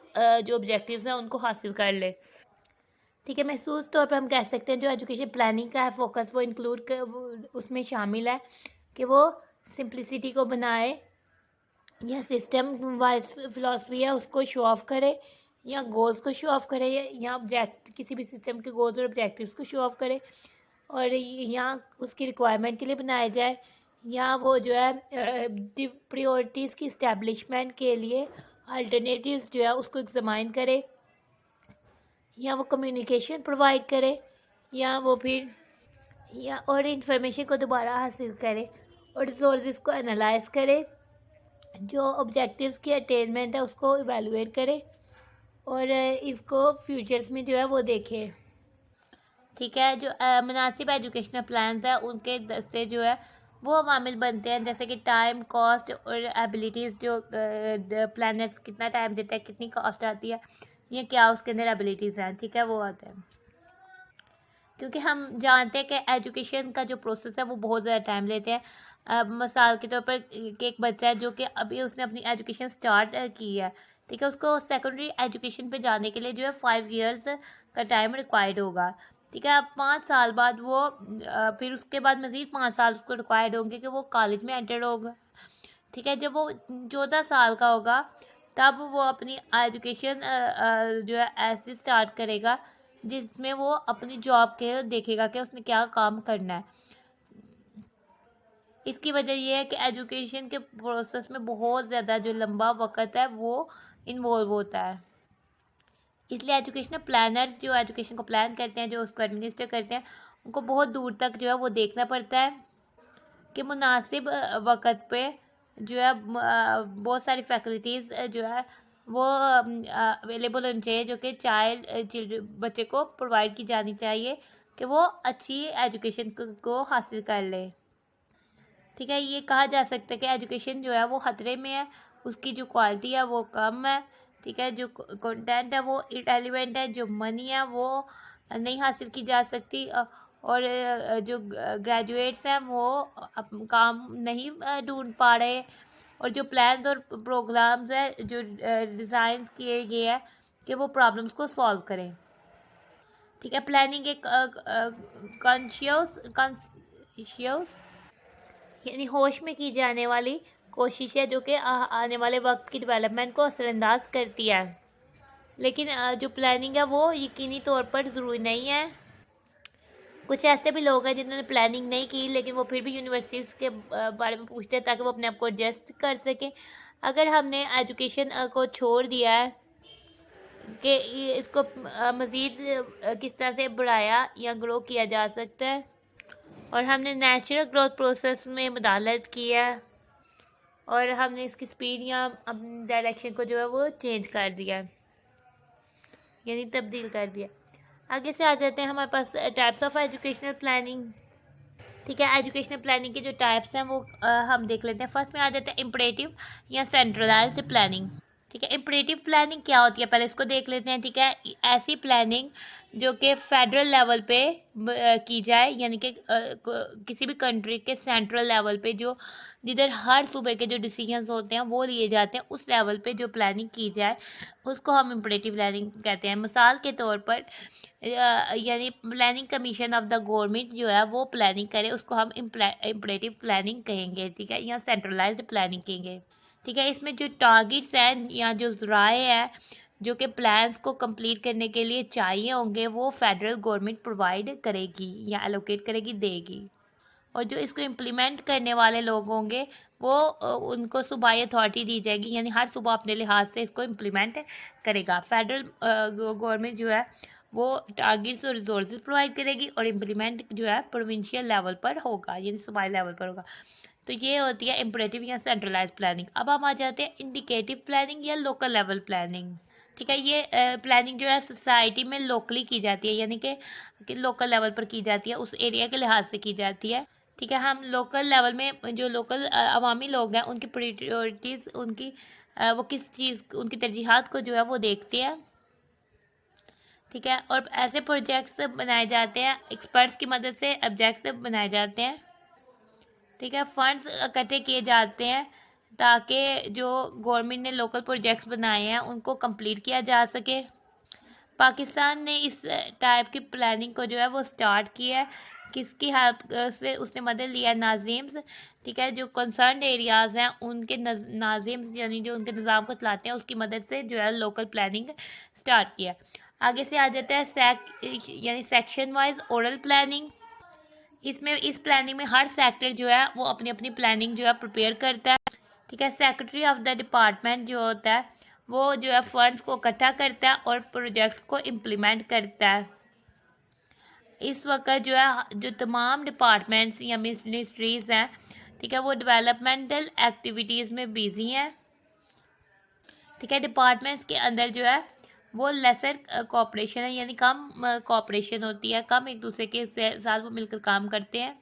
जो ऑब्जेक्टिव्स हैं उनको हासिल कर ले। ठीक है, महसूस तौर पर हम कह सकते हैं जो एजुकेशन प्लानिंग का है फोकस वो इंक्लूड कर वो उसमें शामिल है कि वो सिंप्लिसिटी को बनाए, या सिस्टम वाइज फिलॉसफी है उसको शो ऑफ करे, या गोल्स को शो ऑफ करे, या ऑब्जेक्ट किसी भी सिस्टम के गोल्स और ऑब्जेक्टिव्स को शो ऑफ करे, और या उसकी रिक्वायरमेंट के लिए बनाया जाए, या वो जो है प्रायोरिटीज़ की इस्टेब्लिशमेंट के लिए अल्टरनेटिव्स जो है उसको एग्जामाइन करे, या वो कम्युनिकेशन प्रोवाइड करे, या वो फिर या और इंफॉर्मेशन को दोबारा हासिल करे और रिसोर्सेज को एनालाइज करे, जो ऑब्जेक्टिव्स की अटेनमेंट है उसको इवेलुएट करे, और इसको फ्यूचर्स में जो है वो देखे। ठीक है, जो मुनासिब एजुकेशनल प्लान्स है उनके से जो है वो अवामिल बनते हैं, जैसे कि टाइम, कॉस्ट और एबिलिटीज़, जो प्लानर्स कितना टाइम देता है, कितनी कॉस्ट आती है, या क्या उसके अंदर एबिलिटीज़ हैं। ठीक है, वो आते हैं, क्योंकि हम जानते हैं कि एजुकेशन का जो प्रोसेस है वो बहुत ज़्यादा टाइम लेते हैं। मिसाल के तौर पर कि एक बच्चा है जो कि अभी उसने अपनी एजुकेशन स्टार्ट की है, ठीक है, उसको सेकेंडरी एजुकेशन पे जाने के लिए जो है 5 ईयर्स का टाइम रिक्वायर्ड होगा। ठीक है, अब 5 साल बाद वो फिर उसके बाद मज़ीद 5 साल उसको रिक्वायर्ड होंगे कि वो कॉलेज में एंटर होगा। ठीक है, जब वो 14 साल का होगा तब वो अपनी एजुकेशन जो है ऐसे स्टार्ट करेगा जिसमें वो अपनी जॉब के देखेगा कि उसने क्या काम करना है। इसकी वजह यह है कि एजुकेशन के प्रोसेस में बहुत ज़्यादा जो लंबा वक्त है वो इन्वॉल्व होता है। इसलिए एजुकेशनल प्लानर्स जो एजुकेशन को प्लान करते हैं, जो उसको एडमिनिस्टर करते हैं, उनको बहुत दूर तक जो है वो देखना पड़ता है कि मुनासिब वक्त पे जो है बहुत सारी फैकल्टीज़ जो है वो अवेलेबल होनी चाहिए, जो कि बच्चे को प्रोवाइड की जानी चाहिए कि वो अच्छी एजुकेशन को हासिल कर ले। ठीक है, ये कहा जा सकता है कि एजुकेशन जो है वो ख़तरे में है, उसकी जो क्वालिटी है वो कम है। ठीक है, जो कंटेंट है वो इरेलीवेंट है, जो मनी है वो नहीं हासिल की जा सकती, और जो ग्रेजुएट्स हैं वो काम नहीं ढूंढ पा रहे, और जो प्लान्स और प्रोग्राम्स हैं जो डिज़ाइन किए गए हैं कि वो प्रॉब्लम्स को सॉल्व करें। ठीक है, प्लानिंग एक कॉन्शियस यानी होश में की जाने वाली कोशिश है, जो कि आने वाले वक्त की डेवलपमेंट को असरअंदाज करती है, लेकिन जो प्लानिंग है वो यकीनी तौर पर ज़रूरी नहीं है। कुछ ऐसे भी लोग हैं जिन्होंने प्लानिंग नहीं की लेकिन वो फिर भी यूनिवर्सिटीज़ के बारे में पूछते हैं ताकि वो अपने आप को एडजस्ट कर सकें। अगर हमने एजुकेशन को छोड़ दिया है कि इसको मज़ीद किस तरह से बढ़ाया या ग्रो किया जा सकता है, और हमने नेचुरल ग्रोथ प्रोसेस में मदाखलत की है, और हमने इसकी स्पीड या अपनी डायरेक्शन को जो है वो चेंज कर दिया, यानी तब्दील कर दिया। आगे से आ जाते हैं हमारे पास टाइप्स ऑफ एजुकेशनल प्लानिंग। ठीक है, एजुकेशनल प्लानिंग के जो टाइप्स हैं वो हम देख लेते हैं। फर्स्ट में आ जाता है इम्परेटिव या सेंट्रलाइज्ड प्लानिंग। ठीक है, इम्परेटिव प्लानिंग क्या होती है पहले इसको देख लेते हैं। ठीक है, ऐसी प्लानिंग जो कि फेडरल लेवल पे की जाए, यानी कि किसी भी कंट्री के सेंट्रल लेवल पे जो जिधर हर सूबे के जो डिसीजंस होते हैं वो लिए जाते हैं, उस लेवल पे जो प्लानिंग की जाए उसको हम इम्परेटिव प्लानिंग कहते हैं। मिसाल के तौर पर यानी planning commission of the government जो है वो प्लानिंग करे, उसको हम इम्परेटिव प्लानिंग कहेंगे। ठीक है, या सेंट्रलाइज्ड प्लानिंग कहेंगे। ठीक है, इसमें जो टारगेट्स हैं या जो ज़राए हैं जो कि प्लान्स को कंप्लीट करने के लिए चाहिए होंगे वो फेडरल गवर्नमेंट प्रोवाइड करेगी या एलोकेट करेगी, देगी। और जो इसको इम्प्लीमेंट करने वाले लोग होंगे वो उनको सूबाई अथॉरिटी दी जाएगी, यानी हर सूबा अपने लिहाज से इसको इम्प्लीमेंट करेगा। फेडरल गवर्नमेंट जो है वो टारगेट्स और रिसोर्सेज प्रोवाइड करेगी और इम्प्लीमेंट जो है प्रोविंशियल लेवल पर होगा, यानी सूबाई लेवल पर होगा। तो ये होती है इम्परेटिव या सेंट्रलाइज प्लानिंग। अब हम आ जाते हैं इंडिकेटिव प्लानिंग या लोकल लेवल प्लानिंग। ठीक है, ये प्लानिंग जो है सोसाइटी में लोकली की जाती है, यानी कि लोकल लेवल पर की जाती है, उस एरिया के लिहाज से की जाती है। ठीक है, हम लोकल लेवल में जो लोकल अवामी लोग हैं उनकी प्रायोरिटीज़, उनकी वो किस चीज़, उनकी तरजीहात को जो है वो देखते हैं। ठीक है, और ऐसे प्रोजेक्ट्स बनाए जाते हैं, एक्सपर्ट्स की मदद से ऑब्जेक्ट्स बनाए जाते हैं। ठीक है, फंड्स इकट्ठे किए जाते हैं ताकि जो गवर्नमेंट ने लोकल प्रोजेक्ट्स बनाए हैं उनको कंप्लीट किया जा सके। पाकिस्तान ने इस टाइप की प्लानिंग को जो है वो स्टार्ट किया है। किसकी हेल्प से उसने मदद लिया? नाजिम्स। ठीक है, जो कंसर्न एरियाज़ हैं उनके नाजिम्स यानी जो उनके निज़ाम को चलाते हैं उसकी मदद से जो है लोकल प्लानिंग स्टार्ट किया। आगे से आ जाता है यानी सेक्शन वाइज ओरल प्लानिंग। इसमें इस प्लानिंग में हर सेक्टर जो है वो अपनी अपनी प्लानिंग जो है प्रिपेयर करता है। ठीक है, सेक्रेटरी ऑफ द डिपार्टमेंट जो होता है वो जो है फंड्स को इकट्ठा करता है और प्रोजेक्ट्स को इम्प्लीमेंट करता है। इस वक्त जो है जो तमाम डिपार्टमेंट्स या मिनिस्ट्रीज़ हैं, ठीक है, वो डेवलपमेंटल एक्टिविटीज़ में बिजी हैं। ठीक है, डिपार्टमेंट्स के अंदर जो है वो लेसर कोऑपरेशन है, यानी कम कोऑपरेशन होती है, कम एक दूसरे के साथ वो मिलकर काम करते हैं।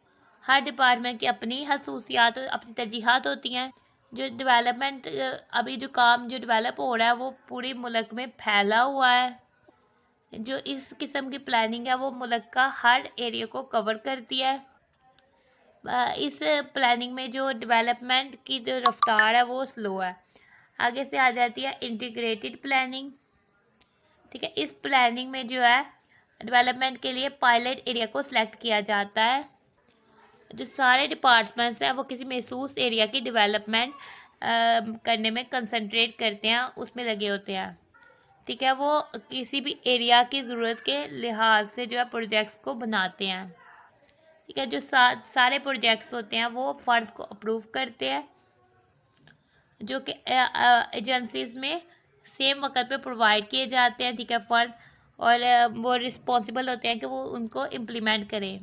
हर डिपार्टमेंट की अपनी खसूसियात और अपनी तरजीहात होती हैं। जो डेवलपमेंट अभी जो काम जो डेवलप हो रहा है वो पूरे मुल्क में फैला हुआ है। जो इस किस्म की प्लानिंग है वो मुल्क का हर एरिया को कवर करती है। इस प्लानिंग में जो डेवलपमेंट की जो रफ्तार है वो स्लो है। आगे से आ जाती है इंटीग्रेटेड प्लानिंग। ठीक है, इस प्लानिंग में जो है डेवलपमेंट के लिए पायलट एरिया को सिलेक्ट किया जाता है। जो सारे डिपार्टमेंट्स हैं वो किसी महसूस एरिया की डेवलपमेंट करने में कंसंट्रेट करते हैं, उसमें लगे होते हैं। ठीक है, वो किसी भी एरिया की ज़रूरत के लिहाज से जो है प्रोजेक्ट्स को बनाते हैं। ठीक है, जो सारे प्रोजेक्ट्स होते हैं वो फंड्स को अप्रूव करते हैं, जो कि एजेंसीज में सेम वक्त पे प्रोवाइड किए जाते हैं। ठीक है, फंड, और वो रिस्पॉन्सिबल होते हैं कि वो उनको इम्प्लीमेंट करें।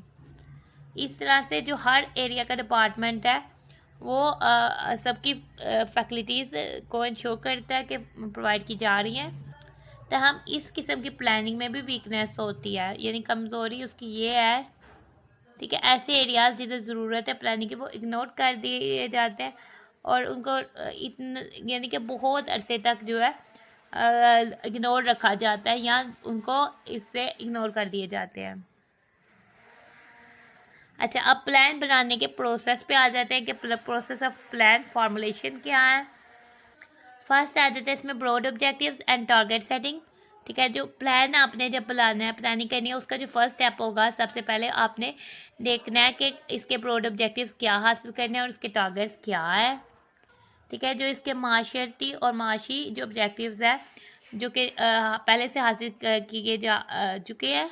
इस तरह से जो हर एरिया का डिपार्टमेंट है वो सबकी फैसिलिटीज़ को इंश्योर करता है कि प्रोवाइड की जा रही हैं। तो हम इस किस्म की प्लानिंग में भी वीकनेस होती है, यानी कमज़ोरी उसकी ये है। ठीक है, ऐसे एरियाज़ जिधर ज़रूरत है प्लानिंग की वो इग्नोर कर दिए जाते हैं और उनको इतने यानी कि बहुत अरसे तक जो है इग्नोर रखा जाता है या उनको इससे इग्नोर कर दिए जाते हैं। अच्छा, अब प्लान बनाने के प्रोसेस पे आ जाते हैं कि प्रोसेस ऑफ प्लान फॉर्मुलेशन क्या है। फर्स्ट आ जाता है इसमें broad objectives and target setting. ठीक है, जो प्लान आपने जब बनाना है, प्लानिंग करनी है, उसका जो फर्स्ट स्टेप होगा, सबसे पहले आपने देखना है कि इसके ब्रॉड ऑब्जेक्टिव्स क्या हासिल करने हैं और इसके टारगेट्स क्या है। ठीक है, जो इसके माशरती और माशी जो ऑब्जेक्टिव्स हैं जो कि पहले से हासिल किए जा चुके हैं,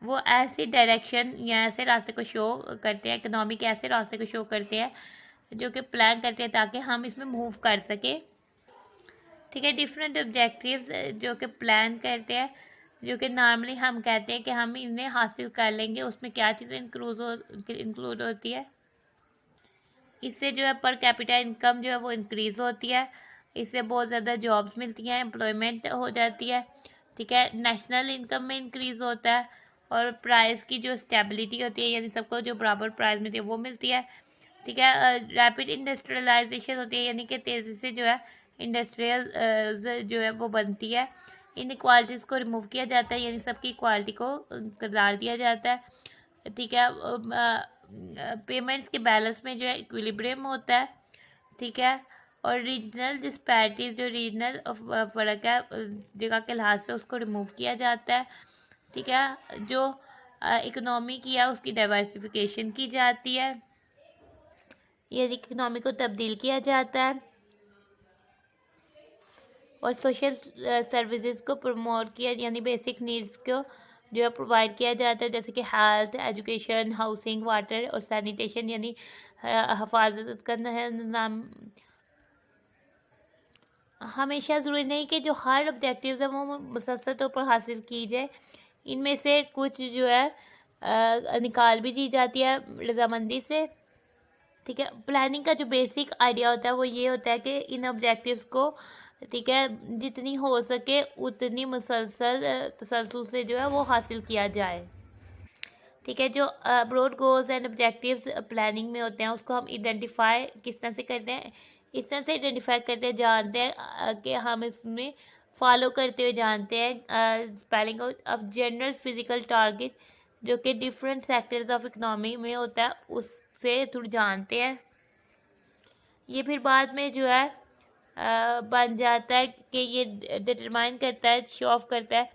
वो ऐसी डायरेक्शन या ऐसे रास्ते को शो करते हैं, इकोनॉमी के ऐसे रास्ते को शो करते हैं जो कि प्लान करते हैं ताकि हम इसमें मूव कर सकें। ठीक है, डिफरेंट ऑब्जेक्टिव्स जो कि प्लान करते हैं, जो कि नॉर्मली हम कहते हैं कि हम इन्हें हासिल कर लेंगे, उसमें क्या चीज़ें इंक्लूड होती है। इससे जो है पर कैपिटा इनकम जो है वो इंक्रीज़ होती है, इससे बहुत ज़्यादा जॉब्स मिलती हैं, एम्प्लॉयमेंट हो जाती है। ठीक है। नेशनल इनकम में इंक्रीज होता है और प्राइस की जो स्टेबिलिटी होती है, यानी सबको जो बराबर प्राइस मिलती है वो मिलती है। ठीक है। रैपिड इंडस्ट्रियलाइजेशन होती है, यानी कि तेज़ी से जो है इंडस्ट्रियल जो है वो बनती है। इन इक्वालिटीज़ को रिमूव किया जाता है, यानी सबकी इक्वालिटी को करार दिया जाता है। ठीक है। पेमेंट्स के बैलेंस में जो है इक्विलिब्रियम होता है। ठीक है। और रीजनल डिस्पैरिटीज, जो रीजनल फ़र्क है जगह के लिहाज से, उसको रिमूव किया जाता है। ठीक है। जो इकोनॉमी की है उसकी डाइवर्सिफिकेशन की जाती है, यानी इकोनॉमी को तब्दील किया जाता है। और सोशल सर्विसेज को प्रमोट किया, यानी बेसिक नीड्स को जो है प्रोवाइड किया जाता है, जैसे कि हेल्थ, एजुकेशन, हाउसिंग, वाटर और सैनिटेशन, यानी हिफाजत का नाम। हमेशा ज़रूरी नहीं कि जो हर ऑब्जेक्टिव्स है वो मुसलसल तौर पर हासिल की जाए, इनमें से कुछ जो है निकाल भी दी जाती है रजामंदी से। ठीक है। प्लानिंग का जो बेसिक आइडिया होता है वो ये होता है कि इन ऑब्जेक्टिव्स को, ठीक है, जितनी हो सके उतनी तसलसल से जो है वो हासिल किया जाए। ठीक है। जो broad goals and objectives planning में होते हैं उसको हम आइडेंटिफाई किस तरह से करते हैं, इस तरह से आइडेंटिफाई करते हैं, जानते हैं कि हम इसमें फॉलो करते हुए जानते हैं spelling of general physical target, जो कि डिफरेंट सेक्टर्स ऑफ इकनॉमी में होता है, उससे थोड़ी जानते हैं। ये फिर बाद में जो है बन जाता है कि ये डिटरमाइन करता है, शो ऑफ करता है,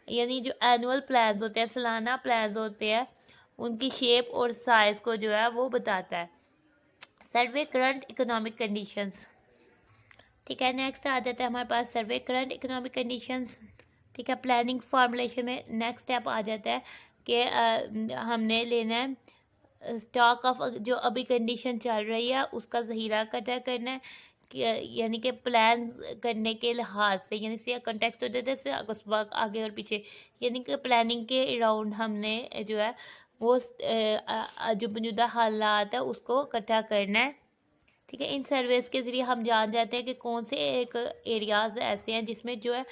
यानी जो एनुअल प्लान्स होते हैं, सालाना प्लान्स होते हैं, उनकी शेप और साइज को जो है वो बताता है। Survey current economic conditions. ठीक है। नेक्स्ट आ जाता है हमारे पास सर्वे करंट इकोनॉमिक कंडीशंस। ठीक है। प्लानिंग फॉर्मुलेशन में नेक्स्ट स्टेप आ जाता है कि हमने लेना है स्टॉक ऑफ जो अभी कंडीशन चल रही है उसका ज़हीरा इकट्ठा करना है, यानी कि प्लान करने के लिहाज से, यानी से कंटेक्स्ट होता है जैसे आगे और पीछे, यानी कि प्लानिंग के अराउंड हमने जो है वो जो मौजूदा हालात है उसको इकट्ठा करना है। ठीक है। इन सर्वेस के ज़रिए हम जान जाते हैं कि कौन से एक एरियाज़ ऐसे हैं जिसमें जो है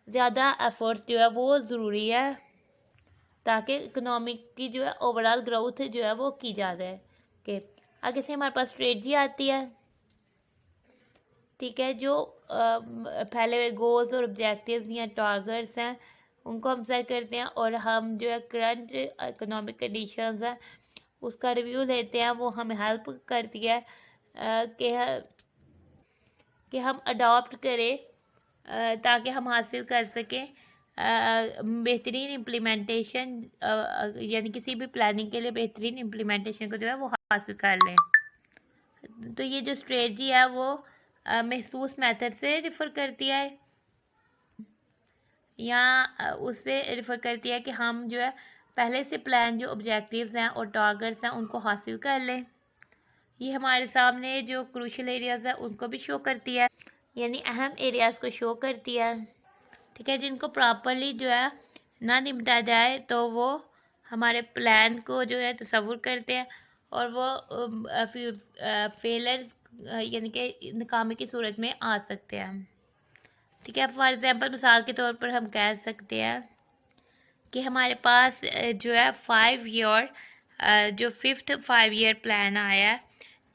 ज़्यादा एफर्ट्स जो है वो ज़रूरी है, ताकि इकोनॉमिक की जो है ओवरऑल ग्रोथ जो है वो की जा जाए। कि आगे से हमारे पास स्ट्रेटजी आती है। ठीक है। जो पहले हुए गोल्स और ऑब्जेक्टिव्स या टारगेट्स हैं उनको हम सेट करते हैं, और हम जो है करंट इकोनॉमिक कंडीशंस हैं उसका रिव्यू लेते हैं। वो हमें हेल्प करती है कि हम अडॉप्ट करें ताकि हम हासिल कर सकें बेहतरीन इम्प्लीमेंटेशन, यानी किसी भी प्लानिंग के लिए बेहतरीन इम्प्लीमेंटेशन को जो है वो हासिल कर लें। तो ये जो स्ट्रेटजी है वो महसूस मेथड से रिफ़र करती है, या उससे रिफ़र करती है कि हम जो है पहले से प्लान जो ऑब्जेक्टिव्स हैं और टारगेट्स हैं उनको हासिल कर लें। ये हमारे सामने जो क्रूशल एरियाज़ है उनको भी शो करती है, यानी अहम एरियाज़ को शो करती है। ठीक है। जिनको प्रॉपरली जो है ना निपटा जाए तो वो हमारे प्लान को जो है तस्वुर करते हैं और वो फेलर्स यानी कि नाकामी की सूरत में आ सकते हैं। ठीक है। फॉर एग्ज़ाम्पल मिसाल के तौर पर हम कह सकते हैं कि हमारे पास जो है 5 ईयर जो 5th 5 ईयर प्लान आया है,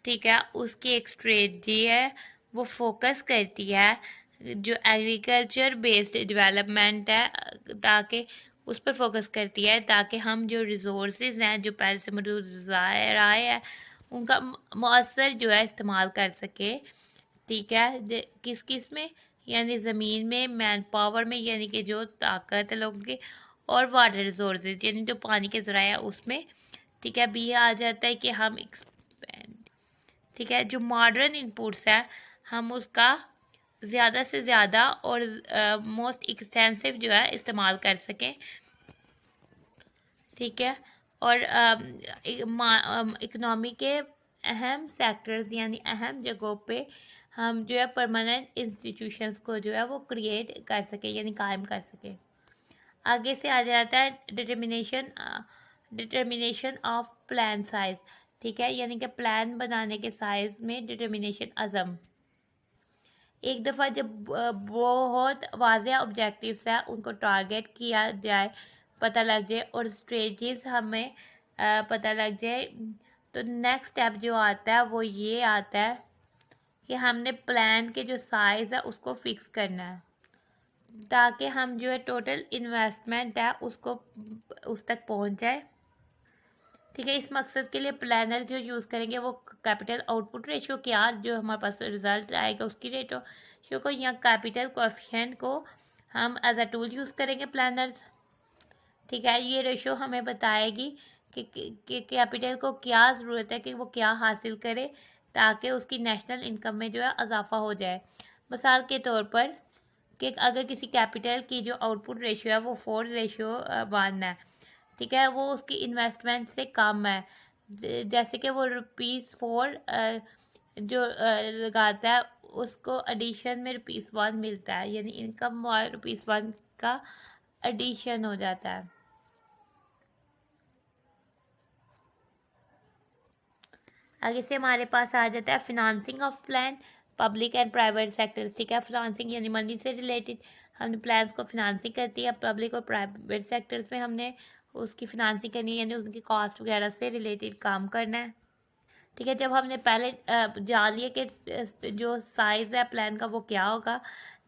ठीक है, उसकी एक स्ट्रेटजी है, वो फोकस करती है जो एग्रीकल्चर बेस्ड डेवलपमेंट है, ताकि उस पर फोकस करती है ताकि हम जो रिसोर्स हैं जो पहले से मौजूद आए हैं उनका मौसर जो है इस्तेमाल कर सके। ठीक है। किस किस में, यानी ज़मीन में, मैन पावर में, यानी कि जो ताकत है लोगों की, और वाटर रिसोर्सेज यानी जो पानी के ज़राया उसमें। ठीक है। बी आ जाता है कि हम एक्सपेंड, ठीक है, जो मॉडर्न इनपुट्स है हम उसका ज़्यादा से ज़्यादा और मोस्ट एक्सटेंसिव जो है इस्तेमाल कर सकें। ठीक है। और इकनॉमी के अहम सेक्टर्स यानी अहम जगहों पे हम जो है परमानेंट इंस्टीट्यूशंस को जो है वो क्रिएट कर सकें, यानी कायम कर सकें। आगे से आ जाता है डिटर्मिनेशन ऑफ प्लान साइज। ठीक है। यानी कि प्लान बनाने के साइज में डिटर्मिनेशन अज़म, एक दफ़ा जब बहुत वाज़ेह ऑब्जेक्टिव्स हैं उनको टारगेट किया जाए, पता लग जाए और स्ट्रेटजीज हमें पता लग जाए, तो नेक्स्ट स्टेप जो आता है वो ये आता है कि हमने प्लान के जो साइज़ है उसको फिक्स करना है, ताकि हम जो है टोटल इन्वेस्टमेंट है उसको उस तक पहुंच जाए। ठीक है, इस मकसद के लिए प्लानर जो यूज़ करेंगे वो कैपिटल आउटपुट रेशियो क्या जो हमारे पास रिजल्ट आएगा उसकी रेशियो को या कैपिटल कोएफिशिएंट को हम एज अ टूल यूज़ करेंगे प्लानर्स। ठीक है, ये रेशियो हमें बताएगी कि कैपिटल को क्या ज़रूरत है कि वो क्या हासिल करे ताकि उसकी नेशनल इनकम में जो है इजाफा हो जाए। मिसाल के तौर पर कि अगर किसी कैपिटल की जो आउटपुट रेशियो है वो 4:1 है, ठीक है, वो उसकी इन्वेस्टमेंट से कम है, जैसे कि वो ₹4 जो लगाता है उसको एडिशन में ₹1 मिलता है, यानी इनकम ₹1 का एडिशन हो जाता है। आगे से हमारे पास आ जाता है financing of plan, public and private sectors. ठीक है, फिनांसिंग यानी मनी से रिलेटेड हमने प्लान्स को फिनांसिंग करती है, पब्लिक और प्राइवेट सेक्टर्स में हमने उसकी फिनांसिंग करनी है, यानी उनकी कॉस्ट वगैरह से रिलेटेड काम करना है। ठीक है, जब हमने पहले जान लिया कि जो साइज़ है प्लान का वो क्या होगा,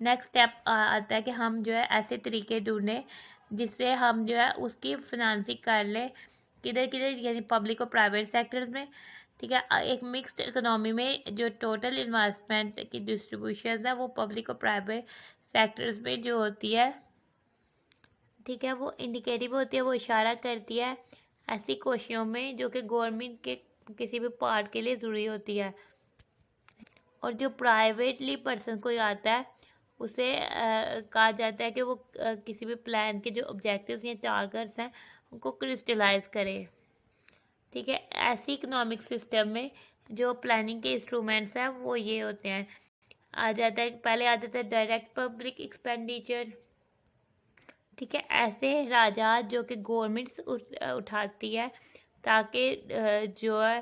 नेक्स्ट स्टेप आता है कि हम जो है ऐसे तरीके ढूंढें जिससे हम जो है उसकी फिनांसिंग कर लें, किधर किधर, यानी पब्लिक और प्राइवेट सेक्टर्स में। ठीक है, एक मिक्स्ड इकोनॉमी में जो टोटल इन्वेस्टमेंट की डिस्ट्रीब्यूशन है वो पब्लिक और प्राइवेट सेक्टर्स में जो होती है, ठीक है, वो इंडिकेटिव होती है, वो इशारा करती है ऐसी कोशिशों में जो कि गवर्नमेंट के किसी भी पार्ट के लिए ज़रूरी होती है। और जो प्राइवेटली पर्सन कोई आता है उसे कहा जाता है कि वो किसी भी प्लान के जो ऑब्जेक्टिव्स या टारगेट्स हैं उनको क्रिस्टलाइज करे। ठीक है, ऐसी इकोनॉमिक सिस्टम में जो प्लानिंग के इंस्ट्रूमेंट्स हैं वो ये होते हैं। आ जाता है, पहले आ जाता है डायरेक्ट पब्लिक एक्सपेंडिचर। ठीक है, ऐसे राजा जो कि गवर्नमेंट्स उठाती है ताकि जो है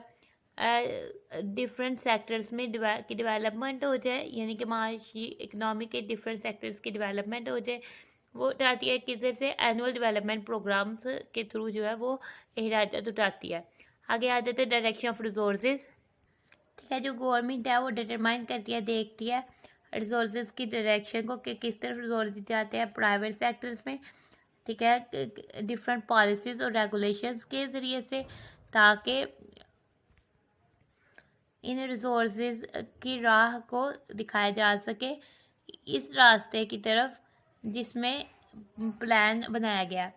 डिफरेंट सेक्टर्स में की डेवलपमेंट हो जाए, यानी कि माशी इकनॉमी के डिफरेंट सेक्टर्स की डेवलपमेंट हो जाए, वो उठाती है किधर से, एनुअल डेवलपमेंट प्रोग्राम्स के थ्रू जो है वो इखराजात उठाती है। आगे आ जाते हैं डायरेक्शन ऑफ रिसोर्सेज। ठीक है, जो गवर्नमेंट है वो डिटरमाइन करती है, देखती है रिसोर्सेज की डायरेक्शन को कि किस तरफ रिसोर्स जाते हैं प्राइवेट सेक्टर्स में। ठीक है, डिफरेंट पॉलिसीज़ और रेगुलेशंस के ज़रिए से, ताकि इन रिसोर्सेज की राह को दिखाया जा सके इस रास्ते की तरफ जिसमें प्लान बनाया गया।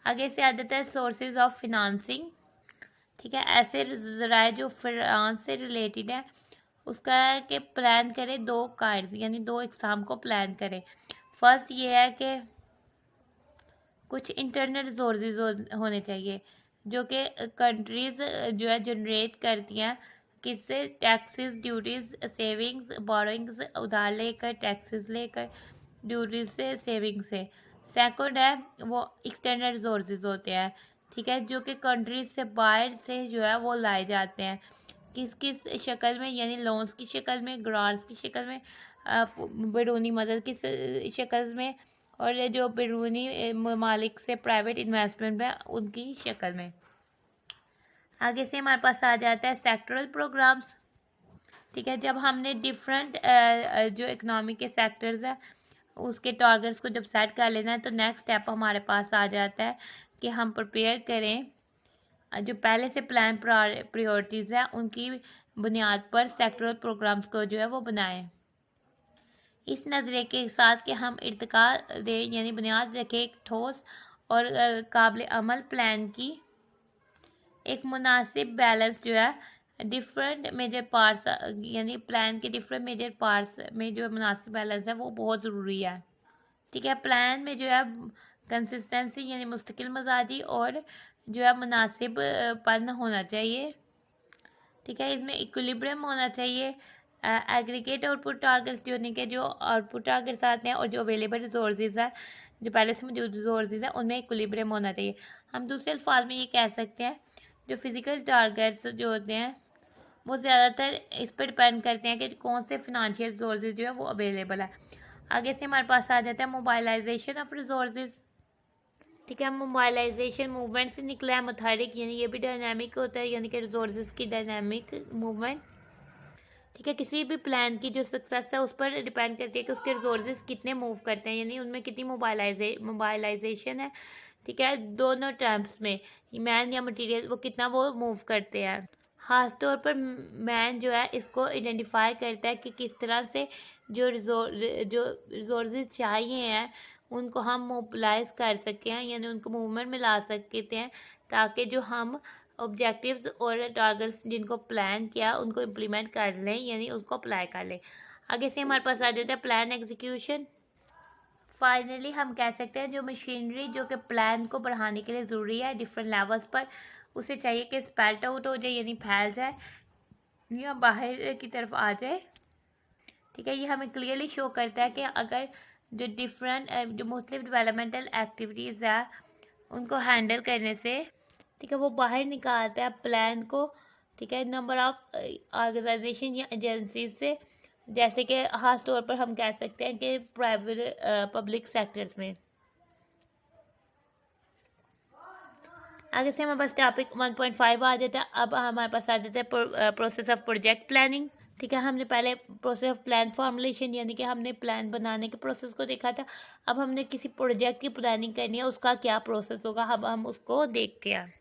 आगे से आ जाता है सोर्सेज ऑफ फिनांसिंग। ठीक है, ऐसे ज़राए जो फाइनेंस से रिलेटेड है उसका है कि प्लान करें दो काइंड्स, यानी दो इकसाम को प्लान करें। फर्स्ट ये है कि कुछ इंटरनल रिसोर्सेज होने चाहिए जो कि कंट्रीज़ जो है जनरेट करती हैं, किससे, टैक्सेस, ड्यूटीज़, सेविंग्स, बोरोइंग्स, उधार लेकर, टैक्सेस लेकर, ड्यूटीज से, सेविंग से। सेकंड है वो एक्सटर्नल रिसोर्सेज होते हैं, ठीक है, जो कि कंट्रीज से बाहर से जो है वो लाए जाते हैं, किस किस शक्ल में, यानी लोन्स की शक्ल में, ग्रांट्स की शक्ल में, बैरूनी मदद की शक्ल में, और ये जो बैरूनी ममालिक से प्राइवेट इन्वेस्टमेंट में उनकी शक्ल में। आगे से हमारे पास आ जाता है सेक्टरल प्रोग्राम्स। ठीक है, जब हमने डिफरेंट जो इकनॉमी के सेक्टर्स हैं उसके टारगेट्स को जब सेट कर लेना है, तो नेक्स्ट स्टेप हमारे पास आ जाता है कि हम प्रिपेयर करें जो पहले से प्लान प्रायोरिटीज़ हैं उनकी बुनियाद पर सेक्टरल प्रोग्राम्स को जो है वो बनाएं, इस नज़रिए के साथ कि हम इर्तिका दें, यानी बुनियाद रखें एक ठोस और काबिल अमल प्लान की। एक मुनासिब बैलेंस जो है डिफरेंट मेजर पार्ट्स, यानी प्लान के डिफरेंट मेजर पार्ट्स में जो मुनासिब बैलेंस है वो बहुत ज़रूरी है। ठीक है, प्लान में जो है कंसिस्टेंसी यानी मुस्तकिल मजाजी और जो है मुनासिब पन होना चाहिए। ठीक है, इसमें इक्विलिब्रियम होना चाहिए। एग्रीगेट आउटपुट टारगेट्स जो नहीं के जो आउटपुट टारगेट्स आते हैं और जो अवेलेबल रिसोर्सेज है, जो पहले से मौजूद रिसोर्सेज है, उनमें इक्विलिब्रियम होना चाहिए। हम दूसरे अल्फाज में ये कह सकते हैं जो फिज़िकल टारगेट्स जो होते हैं वो ज़्यादातर इस पर डिपेंड करते हैं कि कौन से फिनंशियल रिसोर्सेज जो है वो अवेलेबल है। आगे से हमारे पास आ जाता है मोबाइलाइजेशन ऑफ रिसोर्सेज। ठीक है, मोबाइलाइजेशन मूवमेंट से निकला है मुतहरिक, यानी ये भी डायनामिक होता है, यानी कि रिसोर्सेज की डायनामिक मूवमेंट। ठीक है, किसी भी प्लान की जो सक्सेस है उस पर डिपेंड करती है कि उसके रिसोर्सेज कितने मूव करते हैं, यानी उनमें कितनी मोबाइलाइजेशन है। ठीक है, दोनों टर्म्स में मैन या मटेरियल वो कितना वो मूव करते हैं। खास तौर पर मैन जो है इसको आइडेंटिफाई करता है कि किस तरह से जो रिसोर्सेज चाहिए हैं उनको हम मोबिलाइज कर सकें, यानी उनको मूवमेंट में ला सकते हैं, ताकि जो हम ऑब्जेक्टिव्स और टारगेट्स जिनको प्लान किया उनको इम्प्लीमेंट कर लें, यानी उसको अप्लाई कर लें। आगे से हमारे पास आ जाता है प्लान एग्जीक्यूशन। फाइनली हम कह सकते हैं जो मशीनरी जो कि प्लान को बढ़ाने के लिए ज़रूरी है डिफरेंट लेवल्स पर, उसे चाहिए कि स्पेल्ट आउट हो जाए, यानी फैल जाए या बाहर की तरफ आ जाए। ठीक है, ये हमें क्लियरली शो करता है कि अगर जो डिफरेंट जो मुख्तलिफ डेवलपमेंटल एक्टिविटीज़ है उनको हैंडल करने से, ठीक है, वो बाहर निकालता है प्लान को। ठीक है, नंबर ऑफ ऑर्गेनाइजेशन या एजेंसीज से, जैसे कि खास तौर पर हम कह सकते हैं कि प्राइवेट पब्लिक सेक्टर्स में। आगे से हमारे पास टॉपिक 1.5 आ जाता है। अब हमारे पास आ जाता है प्रोसेस ऑफ प्रोजेक्ट प्लानिंग। ठीक है, हमने पहले प्रोसेस ऑफ प्लान फॉर्मुलेशन यानी कि हमने प्लान बनाने के प्रोसेस को देखा था। अब हमने किसी प्रोजेक्ट की प्लानिंग करनी है, उसका क्या प्रोसेस होगा, अब हम उसको देखते हैं।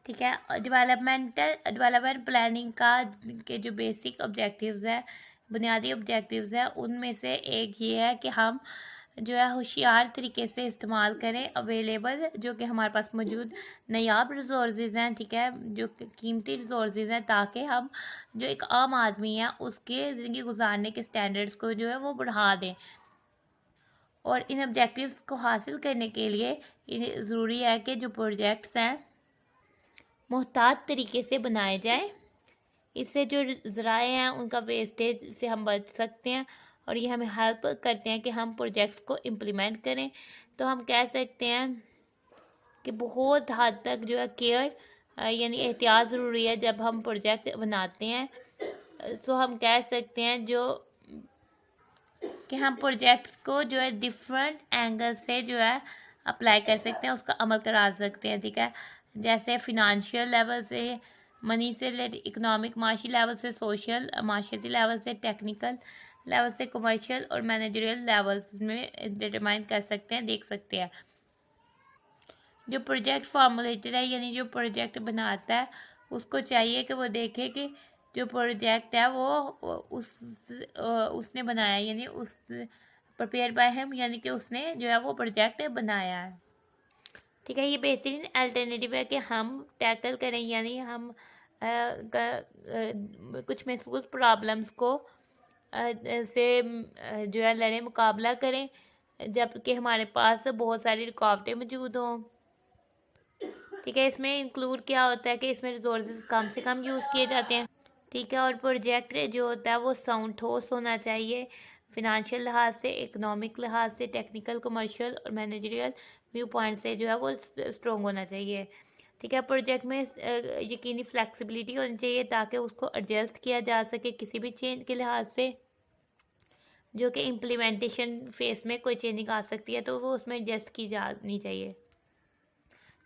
ठीक है, डेवलपमेंट प्लानिंग का के जो बेसिक ऑब्जेक्टिव्स हैं, बुनियादी ऑब्जेक्टिव्स हैं, उनमें से एक ये है कि हम जो है होशियार तरीके से इस्तेमाल करें अवेलेबल जो कि हमारे पास मौजूद नायाब रिसोर्सेज हैं। ठीक है, जो कीमती रिसोर्सेज हैं, ताकि हम जो एक आम आदमी है उसके ज़िंदगी गुजारने के स्टैंडर्ड्स को जो है वो बढ़ा दें। और इन ऑब्जेक्टिव्स को हासिल करने के लिए ज़रूरी है कि जो प्रोजेक्ट्स हैं मुहतात तरीके से बनाए जाएं। इससे जो ज़राए हैं उनका वेस्टेज से हम बच सकते हैं, और ये हमें हेल्प करते हैं कि हम प्रोजेक्ट्स को इम्प्लीमेंट करें। तो हम कह सकते हैं कि बहुत हद तक जो है केयर यानी एहतियात ज़रूरी है जब हम प्रोजेक्ट बनाते हैं। सो हम कह सकते हैं जो कि हम प्रोजेक्ट्स को जो है डिफरेंट एंगल से जो है अप्लाई कर सकते हैं, उसका अमल करा सकते हैं। ठीक है, जैसे फिनंशियल लेवल से, मनी से, इकोनॉमिक माशी लेवल से, सोशल माशरती लेवल से, टेक्निकल लेवल से, कमर्शियल और मैनेजरियल लेवल्स में डिटरमाइन कर सकते हैं, देख सकते हैं। जो प्रोजेक्ट फार्मूलेटर है यानी जो प्रोजेक्ट बनाता है उसको चाहिए कि वो देखे कि जो प्रोजेक्ट है वो उसने बनाया, यानी उस प्रिपेयर बाय हिम, यानी कि उसने जो है वो प्रोजेक्ट बनाया है। ठीक है, ये बेहतरीन अल्टरनेटिव है कि हम टैकल करें, यानी हम कुछ महसूस प्रॉब्लम्स को से जो है लड़ें, मुकाबला करें, जबकि हमारे पास बहुत सारी रुकावटें मौजूद हों। ठीक है, इसमें इंक्लूड क्या होता है कि इसमें रिसोर्सेज कम से कम यूज़ किए जाते हैं। ठीक है, और प्रोजेक्ट जो होता है वो साउंड ठोस होना चाहिए, फिनंशियल लिहाज से, इकोनॉमिक लिहाज से, टेक्निकल, कमर्शियल और मैनेजरियल व्यू पॉइंट से जो है वो स्ट्रॉन्ग होना चाहिए। ठीक है, प्रोजेक्ट में यकीनी फ्लेक्सिबिलिटी होनी चाहिए ताकि उसको एडजस्ट किया जा सके किसी भी चेंज के लिहाज से, जो कि इम्प्लीमेंटेशन फेस में कोई चेंजिंग आ सकती है तो वो उसमें एडजस्ट की जानी चाहिए।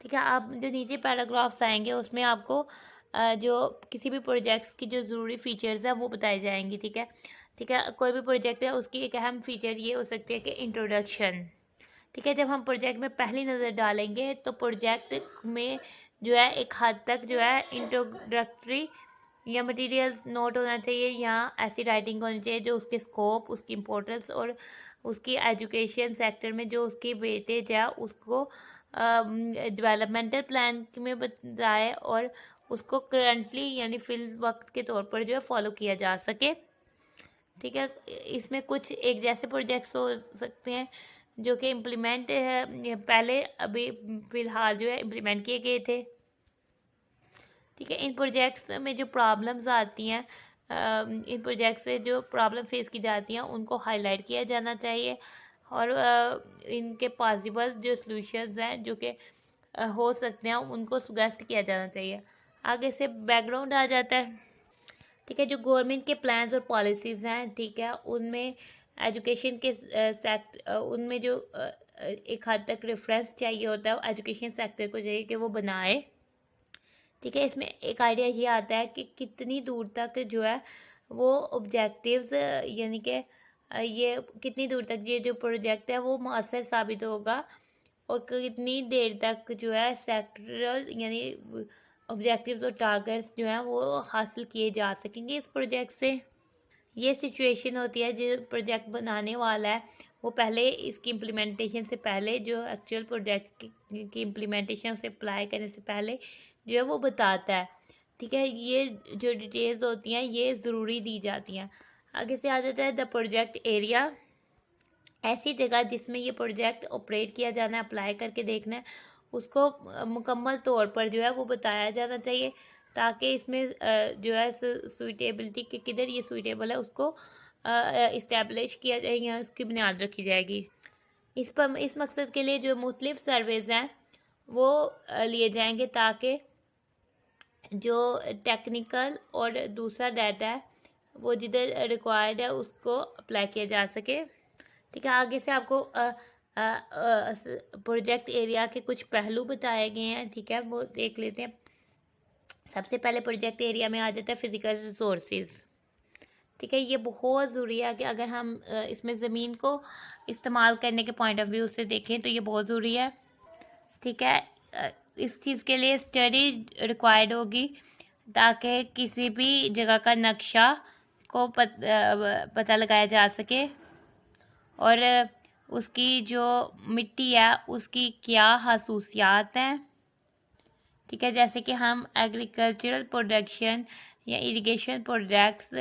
ठीक है, आप जो नीचे पैराग्राफ्स आएंगे उसमें आपको जो किसी भी प्रोजेक्ट्स की जो ज़रूरी फीचर्स हैं वो बताई जाएंगी। ठीक है, ठीक है, कोई भी प्रोजेक्ट है उसकी एक अहम फीचर ये हो सकती है कि इंट्रोडक्शन। ठीक है, जब हम प्रोजेक्ट में पहली नज़र डालेंगे तो प्रोजेक्ट में जो है एक हद तक जो है इंट्रोडक्टरी या मटेरियल नोट होना चाहिए, या ऐसी राइटिंग होनी चाहिए जो उसके स्कोप, उसकी इम्पोर्टेंस और उसकी एजुकेशन सेक्टर में जो उसकी वेटेज है उसको डेवलपमेंटल प्लान में बताए और उसको करंटली यानी फिल वक्त के तौर पर जो है फॉलो किया जा सके। ठीक है, इसमें कुछ एक जैसे प्रोजेक्ट्स हो सकते हैं जो कि इम्प्लीमेंट है पहले अभी फ़िलहाल जो है इम्प्लीमेंट किए गए थे। ठीक है, इन प्रोजेक्ट्स में जो प्रॉब्लम्स आती हैं, इन प्रोजेक्ट से जो प्रॉब्लम फेस की जाती हैं उनको हाईलाइट किया जाना चाहिए, और इनके पॉसिबल जो सॉल्यूशंस हैं जो कि हो सकते हैं उनको सुगेस्ट किया जाना चाहिए। आगे से बैकग्राउंड आ जाता है। ठीक है। जो गवर्नमेंट के प्लान्स और पॉलिसीज़ हैं, ठीक है, उनमें एजुकेशन के उनमें जो एक हद तक रेफरेंस चाहिए होता है, एजुकेशन सेक्टर को चाहिए कि वो बनाए। ठीक है। इसमें एक आइडिया ये आता है कि कितनी दूर तक जो है वो ऑब्जेक्टिव्स, यानी कि ये कितनी दूर तक ये जो प्रोजेक्ट है वो मौसर साबित होगा, और कितनी देर तक जो है सेक्टरल यानी ऑब्जेक्टिव्स और टारगेट्स जो हैं वो हासिल किए जा सकेंगे इस प्रोजेक्ट से। ये सिचुएशन होती है, जो प्रोजेक्ट बनाने वाला है वो पहले इसकी इम्प्लीमेंटेशन से पहले, जो एक्चुअल प्रोजेक्ट की इम्प्लीमेंटेशन से अप्लाई करने से पहले जो है वो बताता है। ठीक है। ये जो डिटेल्स होती हैं ये ज़रूरी दी जाती हैं। आगे से आ जाता है द प्रोजेक्ट एरिया। ऐसी जगह जिसमें ये प्रोजेक्ट ऑपरेट किया जाना है, अप्लाई करके देखना है, उसको मुकम्मल तौर पर जो है वो बताया जाना चाहिए, ताकि इसमें जो है सूटेबिलिटी कि किधर ये सूटेबल है उसको इस्टेब्लिश किया जाएगा या उसकी बुनियाद रखी जाएगी। इस मकसद के लिए जो मुख्तलिफ सर्वेज हैं वो लिए जाएंगे, ताकि जो टेक्निकल और दूसरा डाटा है वो जिधर रिक्वायर्ड है उसको अप्लाई किया जा सके। ठीक है। आगे से आपको प्रोजेक्ट एरिया के कुछ पहलू बताए गए हैं, ठीक है, वो देख लेते हैं। सबसे पहले प्रोजेक्ट एरिया में आ जाता है फिजिकल रिसोर्सेज। ठीक है। ये बहुत ज़रूरी है कि अगर हम इसमें ज़मीन को इस्तेमाल करने के पॉइंट ऑफ व्यू से देखें तो ये बहुत ज़रूरी है। ठीक है। इस चीज़ के लिए स्टडी रिक्वायर्ड होगी, ताकि किसी भी जगह का नक्शा को पता लगाया जा सके, और उसकी जो मिट्टी है उसकी क्या खसूसियात हैं। ठीक है। जैसे कि हम एग्रीकल्चरल प्रोडक्शन या इरिगेशन प्रोजेक्ट्स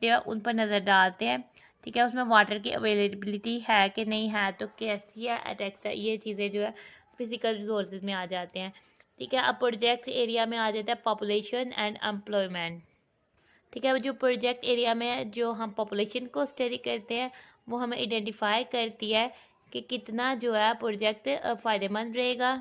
जो है उन पर नज़र डालते हैं। ठीक है। उसमें वाटर की अवेलेबिलिटी है कि नहीं है, तो कैसी है, अटैक्स है, ये चीज़ें जो है फिजिकल रिसोर्सेज में आ जाते हैं। ठीक है। अब प्रोजेक्ट एरिया में आ जाता है पॉपुलेशन एंड एम्प्लॉयमेंट। ठीक है। जो प्रोजेक्ट एरिया में जो हम पॉपुलेशन को स्टडी करते हैं वो हमें आइडेंटिफाई करती है कि कितना जो है प्रोजेक्ट फ़ायदेमंद रहेगा।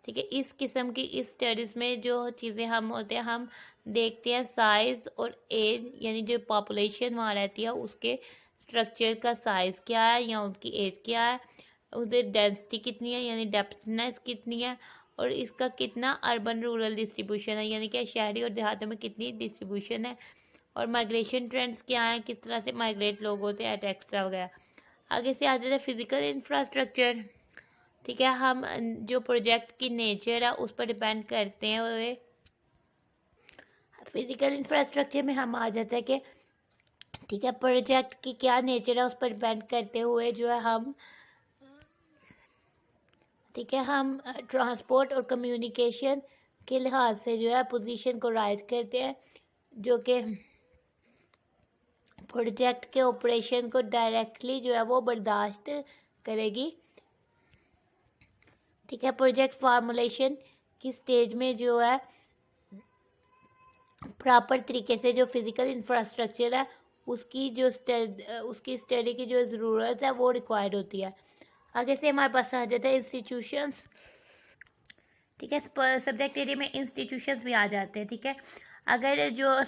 ठीक है। इस किस्म की इस स्टडीज़ में जो चीज़ें हम होते हैं, हम देखते हैं साइज़ और एज, यानी जो पॉपुलेशन वहाँ रहती है उसके स्ट्रक्चर का साइज़ क्या है या उनकी एज क्या है, उधर डेंसिटी कितनी है यानी डेप्थनेस कितनी है, और इसका कितना अर्बन रूरल डिस्ट्रीब्यूशन है, यानी कि शहरी और देहातों में कितनी डिस्ट्रीब्यूशन है, और माइग्रेशन ट्रेंड्स क्या हैं, किस तरह से माइग्रेट लोग होते हैं, एक्स्ट्रा वगैरह। आगे से आते थे फिजिकल इंफ्रास्ट्रक्चर। ठीक है। हम जो प्रोजेक्ट की नेचर है उस पर डिपेंड करते हैं हुए फिजिकल इंफ्रास्ट्रक्चर में हम आ जाते हैं कि ठीक है प्रोजेक्ट की क्या नेचर है उस पर डिपेंड करते हुए जो है हम, ठीक है, हम ट्रांसपोर्ट और कम्युनिकेशन के लिहाज से जो है पोजीशन को राइज करते हैं, जो कि प्रोजेक्ट के ऑपरेशन को डायरेक्टली जो है वो बर्दाश्त करेगी। ठीक है। प्रोजेक्ट फार्मूलेशन की स्टेज में जो है प्रॉपर तरीके से जो फिजिकल इंफ्रास्ट्रक्चर है उसकी स्टडी की जो ज़रूरत है वो रिक्वायर्ड होती है। आगे से हमारे पास आ जाता है इंस्टीट्यूशंस। ठीक है। सब्जेक्ट एरिया में इंस्टीट्यूशंस भी आ जाते हैं। ठीक है। अगर जो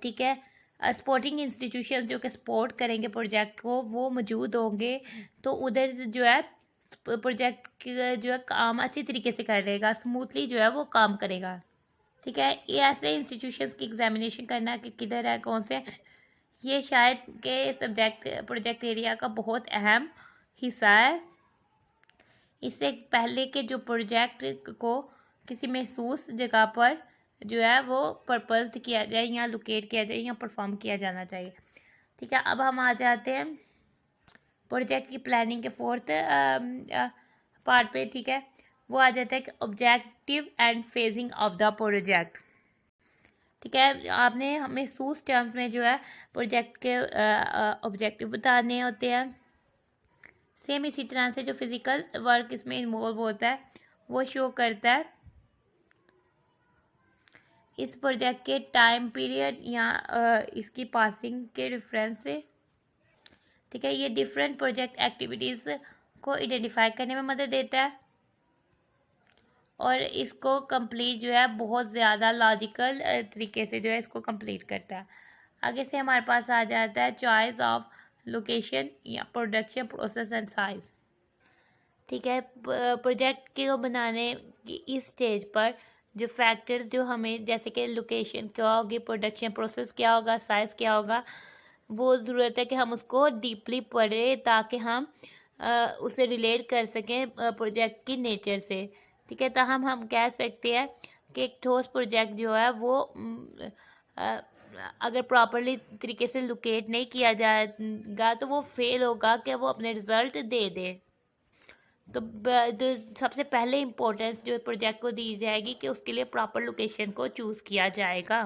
ठीक है, स्पोर्टिंग इंस्टीट्यूशन जो कि सपोर्ट करेंगे प्रोजेक्ट को वो मौजूद होंगे, तो उधर जो है प्रोजेक्ट जो है काम अच्छी तरीके से करेगा, स्मूथली जो है वो काम करेगा। ठीक है। ये ऐसे इंस्टीट्यूशंस की एग्जामिनेशन करना कि किधर है कौन से, ये शायद के सब्जेक्ट प्रोजेक्ट एरिया का बहुत अहम हिस्सा है। इससे पहले के जो प्रोजेक्ट को किसी महसूस जगह पर जो है वो पर्पज किया जाए या लोकेट किया जाए या परफॉर्म किया जाना चाहिए। ठीक है। अब हम आ जाते हैं प्रोजेक्ट की प्लानिंग के फोर्थ पार्ट पे। ठीक है। वो आ जाता है कि objective and phasing of the project. ठीक है। आपने महसूस टर्म्स में जो है प्रोजेक्ट के ऑब्जेक्टिव बताने होते हैं। सेम इसी तरह से जो फिजिकल वर्क इसमें इन्वॉल्व होता है वो शो करता है इस प्रोजेक्ट के टाइम पीरियड या इसकी पासिंग के रेफरेंस से। ठीक है। ये डिफरेंट प्रोजेक्ट एक्टिविटीज़ को आइडेंटिफाई करने में मदद देता है, और इसको कंप्लीट जो है बहुत ज़्यादा लॉजिकल तरीके से जो है इसको कंप्लीट करता है। आगे से हमारे पास आ जाता है चॉइस ऑफ लोकेशन या प्रोडक्शन प्रोसेस एंड साइज। ठीक है, प्रोजेक्ट को बनाने की इस स्टेज पर जो फैक्टर्स जो हमें, जैसे कि लोकेशन क्या होगी, प्रोडक्शन प्रोसेस क्या होगा, साइज़ क्या होगा, वो ज़रूरत है कि हम उसको डीपली पढ़ें ताकि हम उसे रिलेट कर सकें प्रोजेक्ट की नेचर से। ठीक है, ताहम हम कह सकते हैं कि एक ठोस प्रोजेक्ट जो है वो अगर प्रॉपरली तरीके से लोकेट नहीं किया जाएगा तो वो फेल होगा कि वो अपने रिज़ल्ट दे दे। तो सबसे पहले इम्पोर्टेंस जो प्रोजेक्ट को दी जाएगी कि उसके लिए प्रॉपर लोकेशन को चूज़ किया जाएगा।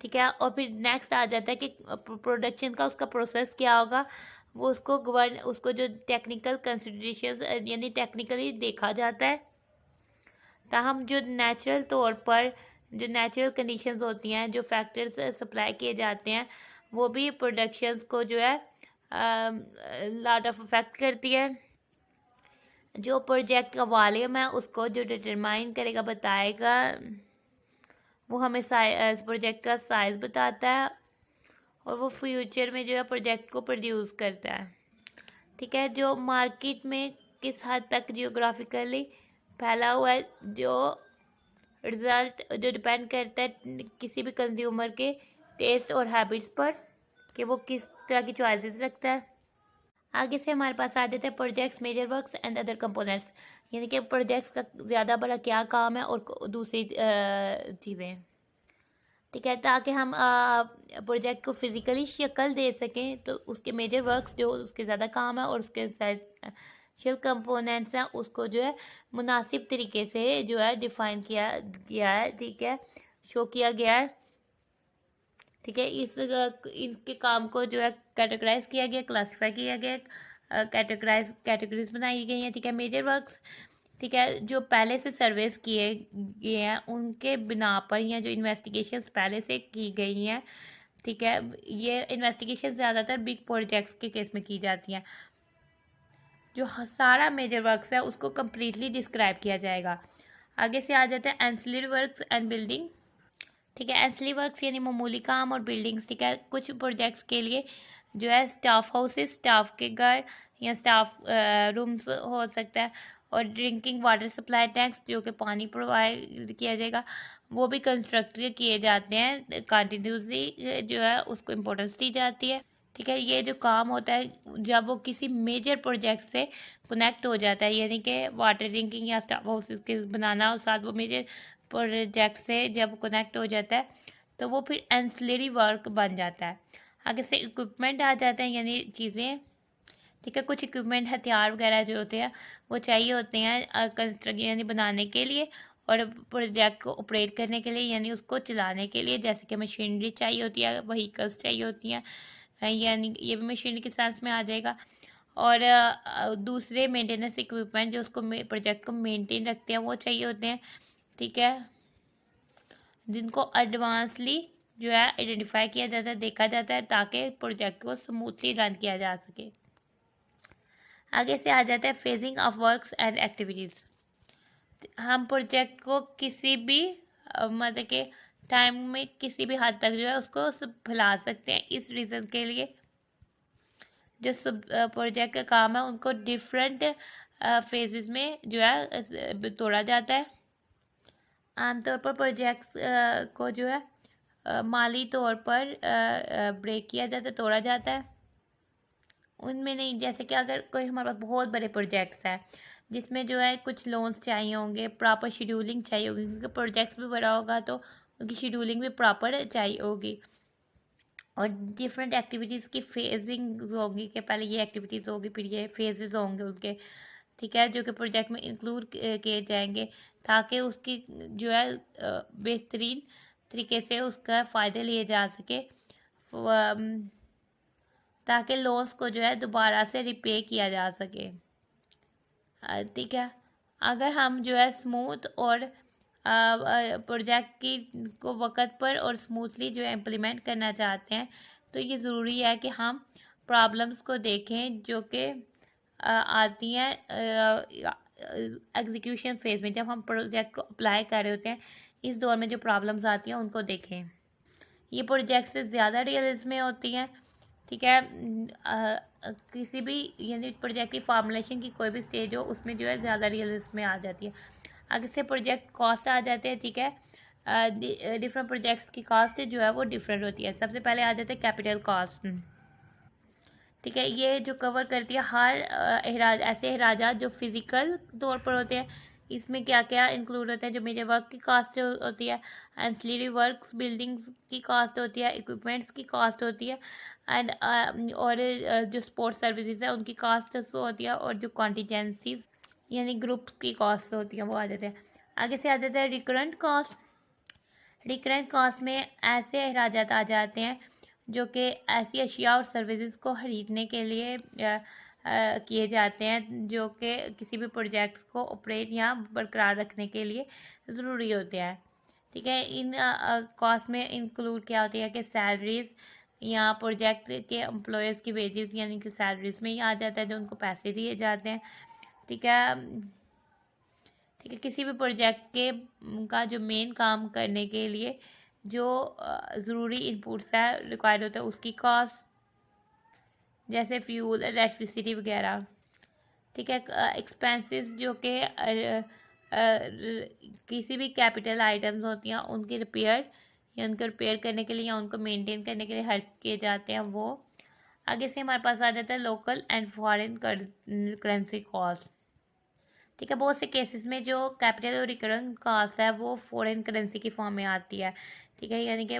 ठीक है, और फिर नेक्स्ट आ जाता है कि प्रोडक्शन का उसका प्रोसेस क्या होगा, वो उसको जो टेक्निकल कंसिडरेशन यानी टेक्निकली देखा जाता है। ताहम जो नेचुरल तौर पर जो नेचुरल कंडीशंस होती हैं, जो फैक्टर्स सप्लाई किए जाते हैं, वो भी प्रोडक्शंस को जो है लॉट ऑफ इफेक्ट करती है। जो प्रोजेक्ट का वॉल्यूम है उसको जो डिटरमाइन करेगा, बताएगा, वो हमें प्रोजेक्ट का साइज़ बताता है और वो फ्यूचर में जो है प्रोजेक्ट को प्रोड्यूस करता है। ठीक है, जो मार्केट में किस हद तक जियोग्राफिकली फैला हुआ है, जो रिज़ल्ट जो डिपेंड करता है किसी भी कंज्यूमर के टेस्ट और हैबिट्स पर कि वो किस तरह की चॉइसेस रखता है। आगे से हमारे पास आ जाते हैं projects, major works and other components, यानी कि प्रोजेक्ट्स का ज़्यादा बड़ा क्या काम है और दूसरी चीज़ें। ठीक है, ताकि हम प्रोजेक्ट को फिज़िकली शक्ल दे सकें तो उसके मेजर वर्क्स जो उसके ज़्यादा काम है और उसके एसेंशियल कंपोनेंट्स हैं उसको जो है मुनासिब तरीके से जो है डिफ़ाइन किया गया है। ठीक है, शो किया गया है। ठीक है, इनके काम को जो है कैटेगराइज किया गया, क्लासीफाई किया गया, कैटेगरीज बनाई गई हैं। ठीक है, मेजर वर्क्स, ठीक है, जो पहले से सर्वेस किए गए हैं उनके बिना पर या जो इन्वेस्टिगेशंस पहले से की गई हैं। ठीक है, ये इन्वेस्टिगेशन ज़्यादातर बिग प्रोजेक्ट्स के केस में की जाती हैं। जो सारा मेजर वर्क्स है उसको कम्प्लीटली डिस्क्राइब किया जाएगा। आगे से आ जाता है एंसिलरी वर्क्स एंड बिल्डिंग। ठीक है, एंसिलरी वर्क्स यानी मामूली काम और बिल्डिंग्स। ठीक है, कुछ प्रोजेक्ट्स के लिए जो है स्टाफ हाउसेस, स्टाफ के घर या स्टाफ रूम्स हो सकता है, और ड्रिंकिंग वाटर सप्लाई टैंक्स जो कि पानी प्रोवाइड किया जाएगा वो भी कंस्ट्रक्ट किए जाते हैं। कंटिन्यूसली जो है उसको इम्पोर्टेंस दी जाती है। ठीक है, ये जो काम होता है जब वो किसी मेजर प्रोजेक्ट से कनेक्ट हो जाता है, यानी कि वाटर ड्रिंकिंग या स्टाफ हाउसेस के बनाना और साथ वो मेजर प्रोजेक्ट से जब कनेक्ट हो जाता है तो वो फिर एंसिलरी वर्क बन जाता है। आगे से इक्विपमेंट आ जाते हैं, यानी चीज़ें। ठीक है, कुछ इक्विपमेंट हथियार वगैरह जो होते हैं वो चाहिए होते हैं कंस्ट्रक्शन यानी बनाने के लिए और प्रोजेक्ट को ऑपरेट करने के लिए यानी उसको चलाने के लिए, जैसे कि मशीनरी चाहिए होती है, व्हीकल्स चाहिए होती हैं, यानी ये भी मशीनरी के साथ में आ जाएगा। और दूसरे मेंटेनेंस इक्विपमेंट जो उसको प्रोजेक्ट को मेंटेन रखते हैं वो चाहिए होते हैं। ठीक है, जिनको एडवांसली जो है आइडेंटिफाई किया जाता है, देखा जाता है ताकि प्रोजेक्ट को स्मूथली रन किया जा सके। आगे से आ जाता है phasing of works and activities. हम प्रोजेक्ट को किसी भी मतलब के टाइम में किसी भी हद तक जो है उसको फैला सकते हैं। इस रीज़न के लिए जो सब प्रोजेक्ट का काम है उनको डिफरेंट फेजेस में जो है तोड़ा जाता है। आमतौर पर प्रोजेक्ट्स को जो है माली तौर पर ब्रेक किया जाता है, तोड़ा जाता है। उनमें नहीं, जैसे कि अगर कोई हमारे पास बहुत बड़े प्रोजेक्ट्स हैं जिसमें जो है कुछ लोन्स चाहिए होंगे, प्रॉपर शेड्यूलिंग चाहिए होगी, क्योंकि प्रोजेक्ट्स भी बड़ा होगा तो उनकी शेड्यूलिंग भी प्रॉपर चाहिए होगी और डिफरेंट एक्टिविटीज़ की फेजिंग होगी कि पहले ये एक्टिविटीज़ होगी फिर ये फेजेस होंगे उनके। ठीक है, जो कि प्रोजेक्ट में इंक्लूड किए जाएंगे ताकि उसकी जो है बेहतरीन तरीके से उसका फ़ायदा लिए जा सके, ताकि लॉस को जो है दोबारा से रिपे किया जा सके। ठीक है, अगर हम जो है स्मूथ और प्रोजेक्ट की को वक्त पर और स्मूथली जो है इम्प्लीमेंट करना चाहते हैं तो ये ज़रूरी है कि हम प्रॉब्लम्स को देखें जो कि आती हैं एग्जीक्यूशन फेज में, जब हम प्रोजेक्ट को अप्लाई कर रहे होते हैं, इस दौर में जो प्रॉब्लम्स आती हैं उनको देखें। ये प्रोजेक्ट से ज़्यादा रियलिज्म में होती हैं, ठीक है। किसी भी यानी प्रोजेक्ट की फार्मूलेशन की कोई भी स्टेज हो, उसमें जो है ज़्यादा रियलिज्म में आ जाती है। आगे से प्रोजेक्ट कॉस्ट आ जाते हैं, ठीक है। डिफरेंट प्रोजेक्ट्स की कॉस्ट जो है वो डिफरेंट होती है। सबसे पहले आ जाते हैं कैपिटल कॉस्ट, ठीक है। ये जो कवर करती है हर ऐसे अखराज जो फिजिकल तौर पर होते हैं। इसमें क्या क्या इंक्लूड होते हैं? जो मेजर वर्क की कॉस्ट होती है, एंसिलरी वर्क्स, बिल्डिंग्स की कॉस्ट होती है, इक्विपमेंट्स की कॉस्ट होती है, एंड और जो स्पोर्ट्स सर्विसेज है उनकी कॉस्ट होती है, और जो कॉन्टीजेंसीज यानी ग्रुप्स की कॉस्ट होती है वो आ जाते हैं। आगे से आ जाता है रिकरेंट कॉस्ट। रिकरेंट कॉस्ट में ऐसे अखराज आ जाते हैं जो कि ऐसी अशिया और सर्विसेज को खरीदने के लिए किए जाते हैं, जो कि किसी भी प्रोजेक्ट को ऑपरेट या बरकरार रखने के लिए ज़रूरी होते हैं, ठीक है। इन कॉस्ट में इंक्लूड क्या होती है कि सैलरीज या प्रोजेक्ट के एम्प्लॉयज़ की वेजेस यानी कि सैलरीज में ही आ जाता है, जो उनको पैसे दिए जाते हैं, ठीक है। ठीक है, किसी भी प्रोजेक्ट के का जो मेन काम करने के लिए जो ज़रूरी इनपुट्स है रिक्वायर्ड होता है उसकी कॉस्ट, जैसे फ्यूल, इलेक्ट्रिसिटी वगैरह, ठीक है। एक्सपेंसेस जो कि किसी भी कैपिटल आइटम्स होती हैं उनकी रिपेयर या उनको रिपेयर करने के लिए या उनको मेंटेन करने के लिए खर्च किए जाते हैं वो। आगे से हमारे पास आ जाता है local and foreign currency cost, ठीक है। बहुत से केसेस में जो कैपिटल और रिकरिंग कॉस्ट है वो फॉरेन करेंसी की फॉर्म में आती है, ठीक है, यानी कि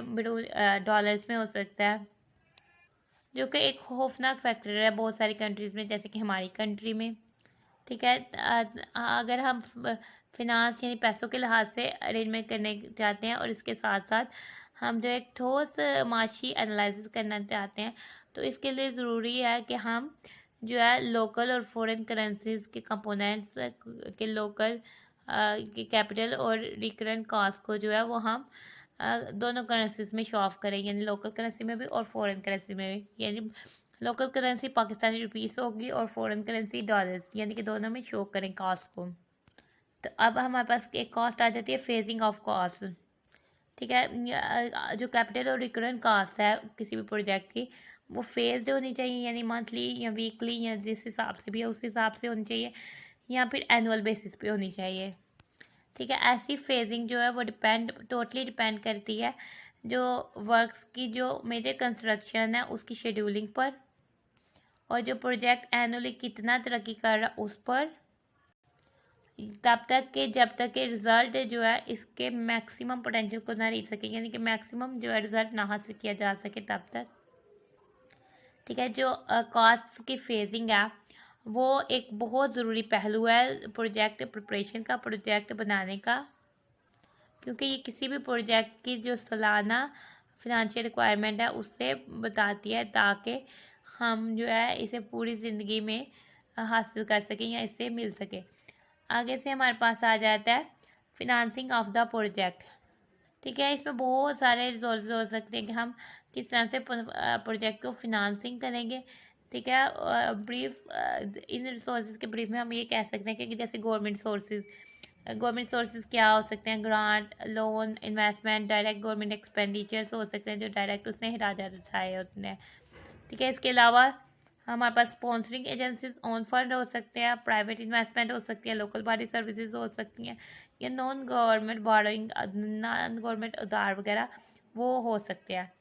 डॉलर्स में हो सकता है, जो कि एक खौफनाक फैक्टर है बहुत सारी कंट्रीज़ में, जैसे कि हमारी कंट्री में, ठीक है। अगर हम फिनांस यानी पैसों के लिहाज से अरेंजमेंट करने चाहते हैं और इसके साथ साथ हम जो एक ठोस माशी एनालिसिस करना चाहते हैं, तो इसके लिए ज़रूरी है कि हम जो है लोकल और फॉरेन करेंसीज के कंपोनेंट्स के लोकल के कैपिटल और रिकरेंट कॉस्ट को जो है वो हम दोनों करेंसीज में शो ऑफ करें, यानी लोकल करेंसी में भी और फॉरेन करेंसी में भी। यानी लोकल करेंसी पाकिस्तानी रुपीस होगी और फॉरेन करेंसी डॉलर्स, यानी कि दोनों में शो करें कॉस्ट को। तो अब हमारे पास एक कॉस्ट आ जाती है फेजिंग ऑफ कॉस्ट, ठीक है। जो कैपिटल और रिकरेंट कॉस्ट है किसी भी प्रोजेक्ट की वो फेज्ड होनी चाहिए, यानी मंथली या वीकली या जिस हिसाब से भी है उस हिसाब से होनी चाहिए, या फिर एनुअल बेसिस पे होनी चाहिए, ठीक है। ऐसी फेजिंग जो है वो टोटली डिपेंड करती है जो वर्क्स की जो मेजर कंस्ट्रक्शन है उसकी शेड्यूलिंग पर, और जो प्रोजेक्ट एनुअली कितना तरक्की कर रहा है उस पर, तब तक के जब तक के रिज़ल्ट जो है इसके मैक्सिमम पोटेंशियल को ना रीच सके, यानी कि मैक्सिमम जो है रिज़ल्ट ना हासिल किया जा सके तब तक, ठीक है। जो कॉस्ट की फेजिंग है वो एक बहुत ज़रूरी पहलू है प्रोजेक्ट प्रिपरेशन का, प्रोजेक्ट बनाने का, क्योंकि ये किसी भी प्रोजेक्ट की जो सालाना फिनंशियल रिक्वायरमेंट है उससे बताती है, ताकि हम जो है इसे पूरी ज़िंदगी में हासिल कर सकें या इससे मिल सके। आगे से हमारे पास आ जाता है फिनांसिंग ऑफ द प्रोजेक्ट, ठीक है। इसमें बहुत सारे रिसोर्सेज हो सकते हैं कि हम किस तरह से प्रोजेक्ट को फिनांसिंग करेंगे, ठीक है। ब्रीफ इन रिसोर्सेज के ब्रीफ में हम ये कह सकते हैं कि जैसे गवर्नमेंट सोर्सेज क्या हो सकते हैं? Grant, loan, investment, direct government expenditures हो सकते हैं जो डायरेक्ट उसने अखराज उठाए होते हैं, ठीक है। इसके अलावा हमारे पास स्पॉन्सरिंग एजेंसीज, ओन फंड हो सकते हैं, प्राइवेट इन्वेस्टमेंट हो सकती है, लोकल बॉडी सर्विसेज हो सकती हैं, या non government borrowing, non government उधार वगैरह वो हो सकते हैं।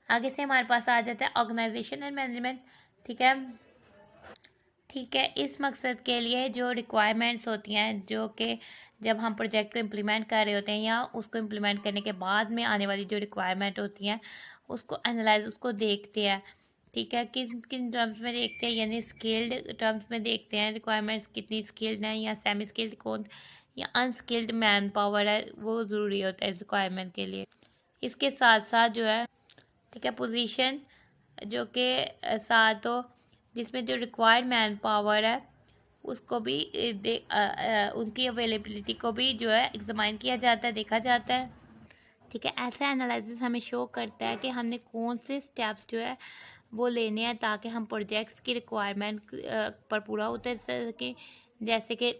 आगे से हमारे पास आ जाता है ऑर्गेनाइजेशन एंड मैनेजमेंट, ठीक है। ठीक है, इस मकसद के लिए जो रिक्वायरमेंट्स होती हैं, जो कि जब हम प्रोजेक्ट को इम्प्लीमेंट कर रहे होते हैं या उसको इम्प्लीमेंट करने के बाद में आने वाली जो रिक्वायरमेंट होती हैं उसको एनालाइज, उसको देखते हैं, ठीक है। किन किन टर्म्स में देखते हैं, यानी स्किल्ड टर्म्स में देखते हैं रिक्वायरमेंट्स कितनी स्किल्ड हैं, या सेमी स्किल्ड कौन या अनस्किल्ड मैन पावर है वो ज़रूरी होता है इस रिक्वायरमेंट के लिए। इसके साथ साथ जो है, ठीक है, पोजीशन जो कि साथ हो जिसमें जो रिक्वायर्ड मैन पावर है उसको भी उनकी अवेलेबिलिटी को भी जो है एग्जामाइन किया जाता है, देखा जाता है, ठीक है। ऐसा एनालिसिस हमें शो करता है कि हमने कौन से स्टेप्स जो है वो लेने हैं ताकि हम प्रोजेक्ट्स की रिक्वायरमेंट पर पूरा उतर सकें, जैसे कि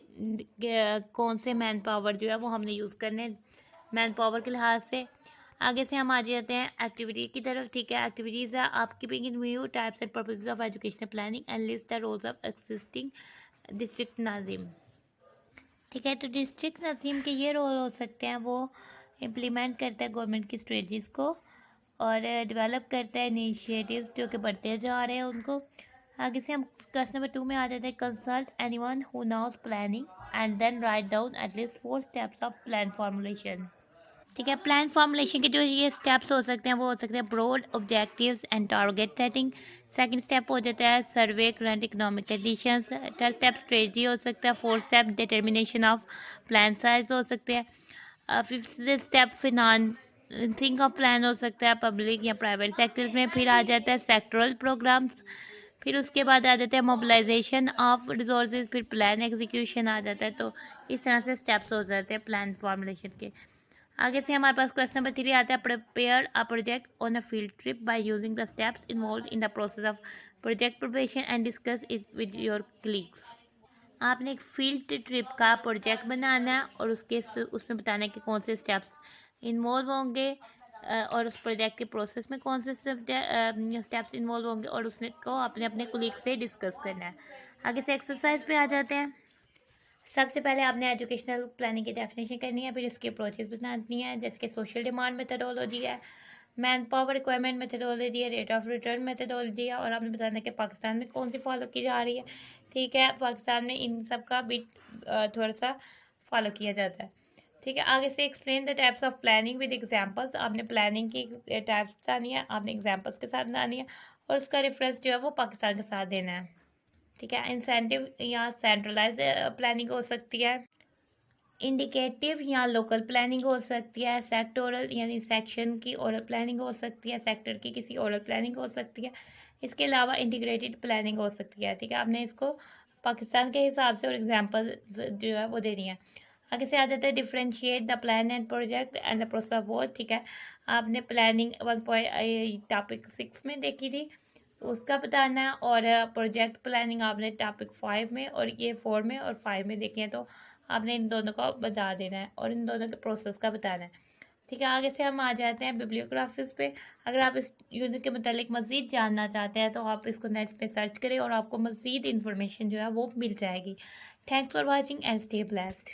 कौन से मैन पावर जो है वो हमने यूज़ करने मैन पावर के लिहाज से। आगे से हम आ जाते हैं एक्टिविटी की तरफ। ठीक है, एक्टिविटीज़ है आप keeping in view types and purposes of educational planning and list the roles of existing district नाजिम। ठीक है, तो डिस्ट्रिक्ट नाजिम के ये रोल हो सकते हैं, वो इम्प्लीमेंट करता है गवर्नमेंट की स्ट्रेटजीज़ को और डेवलप करता है इनिशिएटिव्स जो कि बढ़ते जा रहे हैं उनको। आगे से हम क्वेश्चन नंबर 2 में आ जाते हैं, consult anyone who knows planning and then write down at least 4 steps of plan formulation. ठीक है, प्लान फॉर्मुलेशन के जो ये स्टेप्स हो सकते हैं वो हो सकते हैं broad objectives and target setting. Second step हो जाता है survey current economic conditions. Third step strategy हो सकता है। Fourth step determination of plan size हो सकते हैं। Fifth step financing of plan हो सकता है पब्लिक या प्राइवेट सेक्टर्स में। फिर आ जाता है सेक्टरल प्रोग्राम्स। फिर उसके बाद आ जाता है मोबिलाइजेशन ऑफ रिसोर्सेज। फिर प्लान एग्जीक्यूशन आ जाता है। तो इस तरह से स्टेप्स हो जाते हैं प्लान फॉर्मुलेशन के। आगे से हमारे पास क्वेश्चन नंबर 3 आता है, prepare a project on a field trip by using the steps involve in the process of project preparation and discuss it with your colleagues. आपने एक फील्ड ट्रिप का प्रोजेक्ट बनाना है और उसमें बताना है कि कौन से स्टेप्स इन्वॉल्व होंगे और उस प्रोजेक्ट के प्रोसेस में कौन से स्टेप्स इन्वॉल्व होंगे और उसको अपने अपने कलीग से डिस्कस करना है। आगे से एक्सरसाइज पे आ जाते हैं। सबसे पहले आपने एजुकेशनल प्लानिंग की डेफिनेशन करनी है, फिर इसकी अप्रोचेस बतानी है, जैसे कि सोशल डिमांड मेथडोलॉजी है, मैन पावर रिक्वायरमेंट मेथडोलॉजी है, रेट ऑफ रिटर्न मेथडोलॉजी है, और आपने बताना है कि पाकिस्तान में कौन सी फॉलो की जा रही है। ठीक है, पाकिस्तान में इन सब का भी थोड़ा सा फॉलो किया जाता है। ठीक है, आगे से explain the types of planning with examples. आपने प्लानिंग की टाइप्स बतानी है, आपने एग्जांपल्स के साथ बनानी है और उसका रेफरेंस जो है वो पाकिस्तान के साथ देना है। ठीक है, इंसेंटिव या सेंट्रलाइज प्लानिंग हो सकती है, इंडिकेटिव या लोकल प्लानिंग हो सकती है, सेक्टोरल यानी सेक्शन की ओरल प्लानिंग हो सकती है, सेक्टर की किसी ओरल प्लानिंग हो सकती है, इसके अलावा इंटीग्रेटेड प्लानिंग हो सकती है। ठीक है, आपने इसको पाकिस्तान के हिसाब से और एग्जांपल जो है वो देनी है। आगे से आ जाता है differentiate the plan and project and the process of work. ठीक है, आपने प्लानिंग 1.6 में देखी थी, उसका बताना है, और प्रोजेक्ट प्लानिंग आपने टॉपिक 5 में और ये 4 में और 5 में देखी है, तो आपने इन दोनों का बता देना है और इन दोनों के प्रोसेस का बताना है। ठीक है, आगे से हम आ जाते हैं बिब्लियोग्राफिस पे। अगर आप इस यूनिट के मतलब मज़ीद जानना चाहते हैं तो आप इसको नेट पे सर्च करें और आपको मज़ीद इन्फॉर्मेशन जो है वो मिल जाएगी। Thanks for watching and stay blessed.